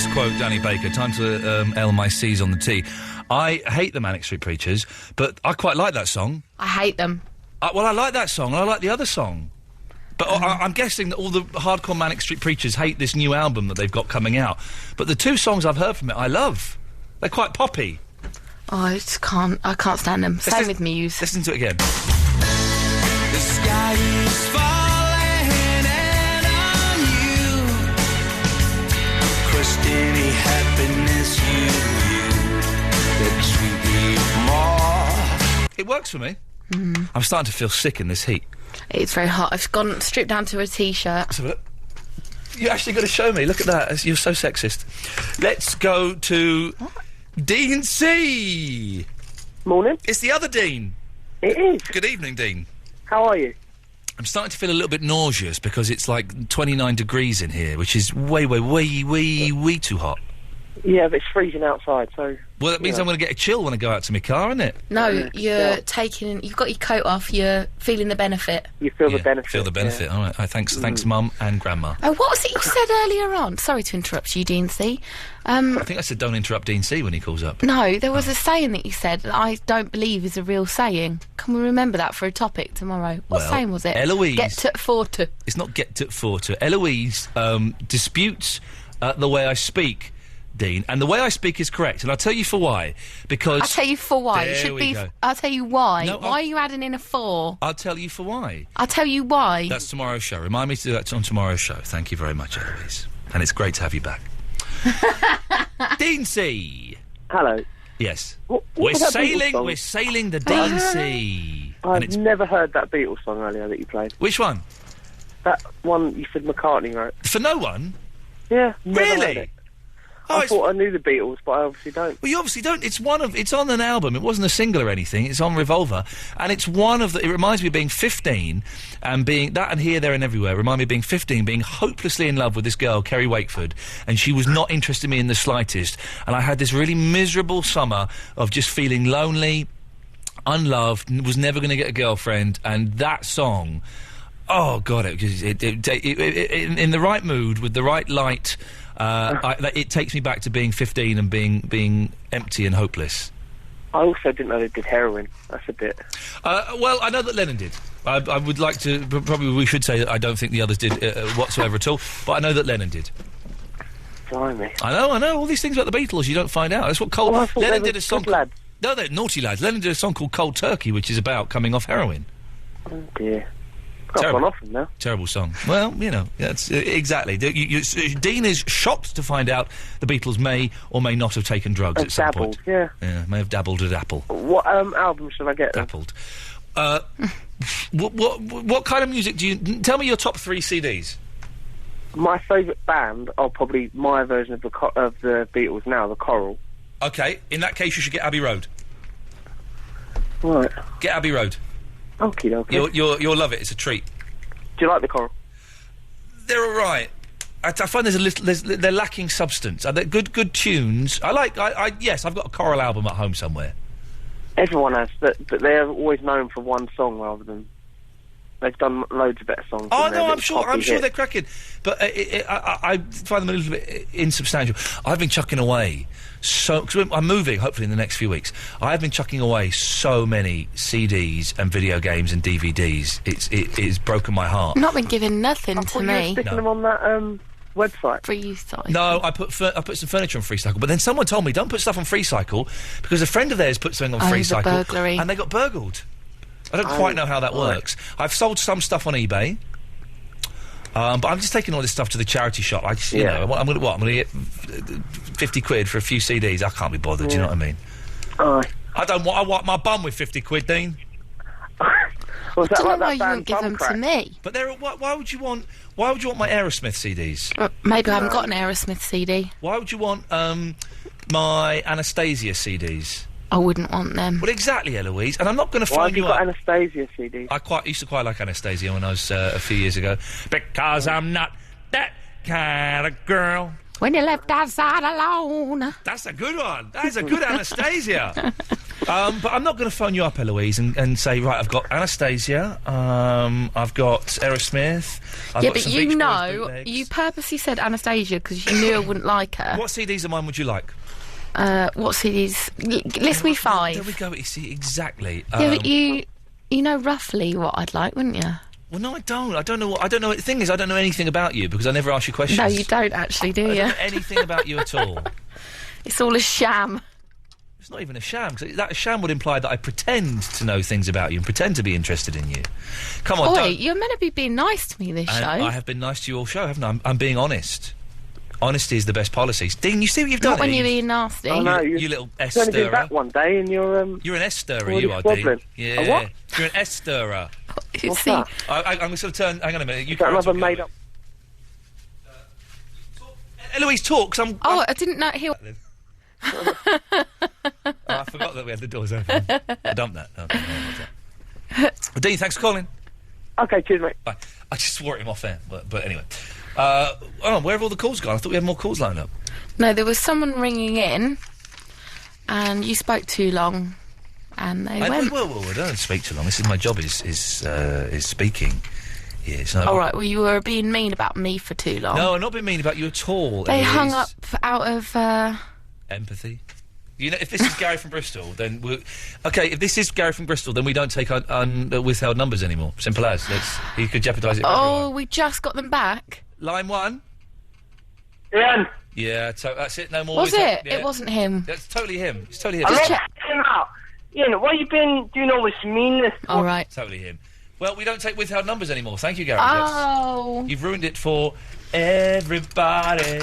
this quote, Danny Baker. Time to L my C's on the T. I hate the Manic Street Preachers, but I quite like that song. I hate them. Well, I like that song, and I like the other song. But I'm guessing that all the hardcore Manic Street Preachers hate this new album that they've got coming out. But the two songs I've heard from it, I love. They're quite poppy. Oh, I can't stand them. Same with Muse. Listen to it again. The sky is falling in on you. Crushed any happiness that sweet more. It works for me. I'm starting to feel sick in this heat. It's very hot. I've gone stripped down to a t-shirt. Let's have a look. You actually got to show me. Look at that. You're so sexist. Let's go to Dean C. Morning. It's the other Dean. It is. Good evening, Dean. How are you? I'm starting to feel a little bit nauseous because it's like 29 degrees in here, which is way too hot. Yeah, but it's freezing outside, so... Well, that means I'm going to get a chill when I go out to my car, isn't it? No, you're you've got your coat off, you're feeling the benefit. You feel the benefit. Feel the benefit, all right. Thanks, Mum and Grandma. Oh, what was it you said earlier on? Sorry to interrupt you, Dean C. I think I said don't interrupt Dean C when he calls up. No, there was a saying that you said that I don't believe is a real saying. Can we remember that for a topic tomorrow? What saying was it? Eloise... Get to forte. It's not get to forte. Eloise disputes the way I speak, Dean, and the way I speak is correct, and I'll tell you for why. Because I'll tell you for why. It should be. Go. I'll tell you why. No, why are you adding in a 4? I'll tell you for why. I'll tell you why. That's tomorrow's show. Remind me to do that on tomorrow's show. Thank you very much, Eloise, and it's great to have you back. Dean C. Hello. Yes. We're sailing the Dean Sea. I've never heard that Beatles song earlier that you played. Which one? That one you said McCartney wrote. For no one? Yeah. Really? I thought I knew the Beatles, but I obviously don't. Well, you obviously don't. It's on an album. It wasn't a single or anything. It's on Revolver, and it's one of the. It reminds me of being 15 and being that and Here, There, and Everywhere. Remind me of being 15, being hopelessly in love with this girl, Kerry Wakeford, and she was not interested in me in the slightest. And I had this really miserable summer of just feeling lonely, unloved, was never going to get a girlfriend, and that song. Oh God! In the right mood with the right light. It takes me back to being 15 and being empty and hopeless. I also didn't know they did heroin. That's a bit... well, I know that Lennon did. I would like to... Probably we should say that I don't think the others did whatsoever at all, but I know that Lennon did. Blimey. I know. All these things about the Beatles you don't find out. That's what Lennon did a song... lads. No, they're naughty lads. Lennon did a song called Cold Turkey, which is about coming off heroin. Oh, dear. Got one off them now. Terrible song. Well, that's exactly. Dean is shocked to find out the Beatles may or may not have taken drugs at some point. Yeah, may have dabbled at Apple. What album should I get? Dabbled. What kind of music do you... Tell me your top 3 CDs. My favourite band are probably my version of the Beatles now, the Coral. Okay, in that case you should get Abbey Road. Right. Get Abbey Road. Okie dokie. You'll love it. It's a treat. Do you like the Coral? They're all right. I find they're lacking substance. They're good tunes. Yes, I've got a Coral album at home somewhere. Everyone has, but they're always known for one song rather than... They've done loads of better songs. Oh no, I'm sure they're cracking, but I find them a little bit insubstantial. I've been chucking away because I'm moving hopefully in the next few weeks. I've been chucking away so many CDs and video games and DVDs. It's broken my heart. Not been giving nothing to me. You were sticking them on that website. Freecycle. No, I put some furniture on Freecycle, but then someone told me don't put stuff on Freecycle because a friend of theirs put something on Freecycle burglary. And they got burgled. I don't quite know how that works. I've sold some stuff on eBay, but I'm just taking all this stuff to the charity shop. I'm going to get 50 quid for a few CDs. I can't be bothered. Do you know what I mean? I want my bum with 50 quid, Dean. Was that like that you wouldn't give them to me? But why would you want my Aerosmith CDs? Maybe I haven't got an Aerosmith CD. Why would you want my Anastasia CDs? I wouldn't want them. Well, exactly, Eloise. And I'm not going to phone you up. Why have you got Anastasia CD? I used to quite like Anastasia when I was a few years ago. Because I'm not that kind of girl. When you left outside alone. That's a good one. That's a good Anastasia. But I'm not going to phone you up, Eloise, and say, right, I've got Anastasia, I've got Aerosmith, I've got but some you Beach Boys know, bootlegs. you purposely said Anastasia because you knew I wouldn't like her. What CDs of mine would you like? What CDs? List me 5. There we go, you see, exactly. Yeah, but you know roughly what I'd like, wouldn't you? Well, no, I don't. I don't know. The thing is, I don't know anything about you because I never ask you questions. No, you don't actually, do I you? don't know anything about you at all. It's all a sham. It's not even a sham, because that sham would imply that I pretend to know things about you and pretend to be interested in you. Come on, Oi, you're meant to be being nice to me this show. I have been nice to you all show, haven't I? I'm being honest. Honesty is the best policy. Dean, you see what you've done? Not when you're being nasty. Oh, no, you little S You're only been stirrer. back one day and you're You're an S stirrer, already you are, squabbling. Dean. Yeah. A what? You're an S stirrer. What's that? I'm going to turn. Hang on a minute. You Is that carry on another talking. made up? Eloise, talk. 'Cause I'm. Oh, I didn't know he. I forgot that we had the doors open. I dumped that. Okay, Dean, thanks for calling. Okay, cheers, mate. Bye. I just swore at him off air, but anyway. Where have all the calls gone? I thought we had more calls lined up. No, there was someone ringing in, and you spoke too long, and they went. Well, I don't speak too long. This is my job. Is speaking. Yeah, it's not. All right. Well, you were being mean about me for too long. No, I'm not being mean about you at all. They Eloise. hung up out of. Empathy. You know, if this is Gary from Bristol, then okay. If this is Gary from Bristol, then we don't take withheld numbers anymore. Simple as. You could jeopardise it. For everyone. We just got them back. Line 1. Ian. Yeah, that's it. No more. Was withheld- it? Yeah. It wasn't him. That's totally him. It's totally him. I'm not him out. Ian, why you been doing all this meanness? All right. Totally him. Well, we don't take withheld numbers anymore. Thank you, Gary. Oh. You've ruined it for everybody.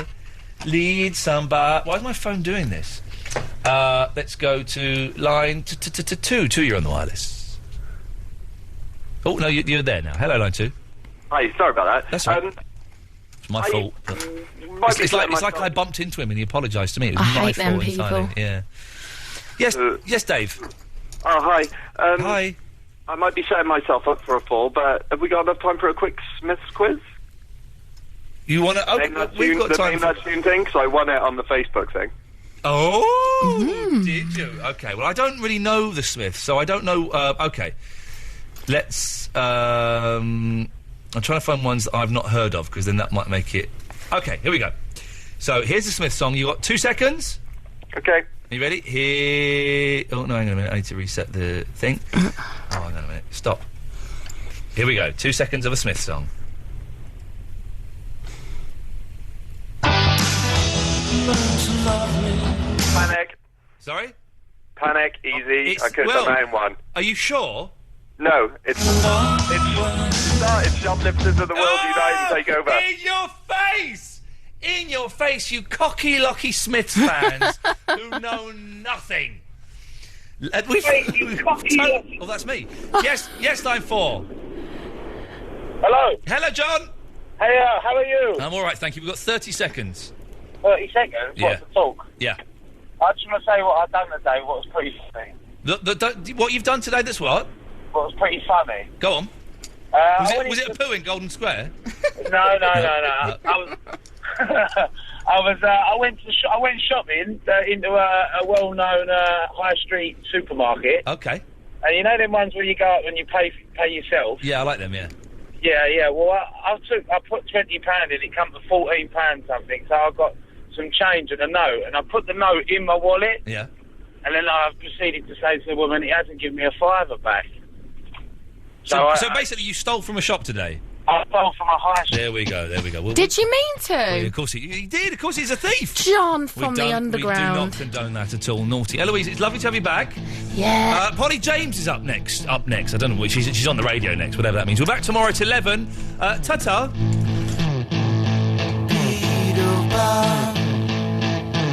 Lead somebody. Why is my phone doing this? Let's go to line 2. 2, you're on the wireless. Oh, no, you're there now. Hello, line 2. Hi, sorry about that. That's right. It's my fault. It's like I bumped into him and he apologised to me. It was I my hate them fault entirely. people. Yeah. Yes, Dave. Oh, hi. Hi. I might be setting myself up for a fall, but have we got enough time for a quick Smiths quiz? You want to? We've got time. Name that tune thing, because I won it on the Facebook thing. Oh, did you? Okay, well, I don't really know the Smiths, so I don't know. Okay. Let's. I'm trying to find ones that I've not heard of, because then that might make it. Okay, here we go. So, here's the Smiths song. You got 2 seconds? Okay. Are you ready? Here. Oh, no, hang on a minute. I need to reset the thing. Oh, hang on a minute. Stop. Here we go. 2 seconds of a Smiths song. Panic. Sorry? Panic, easy. I could well, have my own one. Are you sure? No, it's Shoplifters of the World Unite and Take Over. In your face! In your face, you cocky, locky Smiths fans who know nothing. Oh, that's me. Yes, line 4. Hello. Hello, John. Hey, how are you? I'm all right, thank you. We've got 30 seconds. 30 seconds? Yeah. What, to talk? Yeah. I just want to say what I've done today, what was pretty funny. What you've done today that's what? What was pretty funny. Go on. Was it a poo in Golden Square? No. I went shopping into a well-known high street supermarket. Okay. And you know them ones where you go up and you pay yourself? Yeah, I like them, yeah. Yeah. Well, I put £20 in, it come to £14 something, so I got some change and a note, and I put the note in my wallet. Yeah. And then I proceeded to say to the woman, he hasn't given me a $5 back. So basically you stole from a shop today? I stole from a high street. There we go. Did you mean to? Well, of course he did. Of course he's a thief. John from the underground. We do not condone that at all. Naughty. Eloise, it's lovely to have you back. Yeah. Polly James is up next. I don't know which. She's on the radio next, whatever that means. We're back tomorrow at 11. Ta-ta.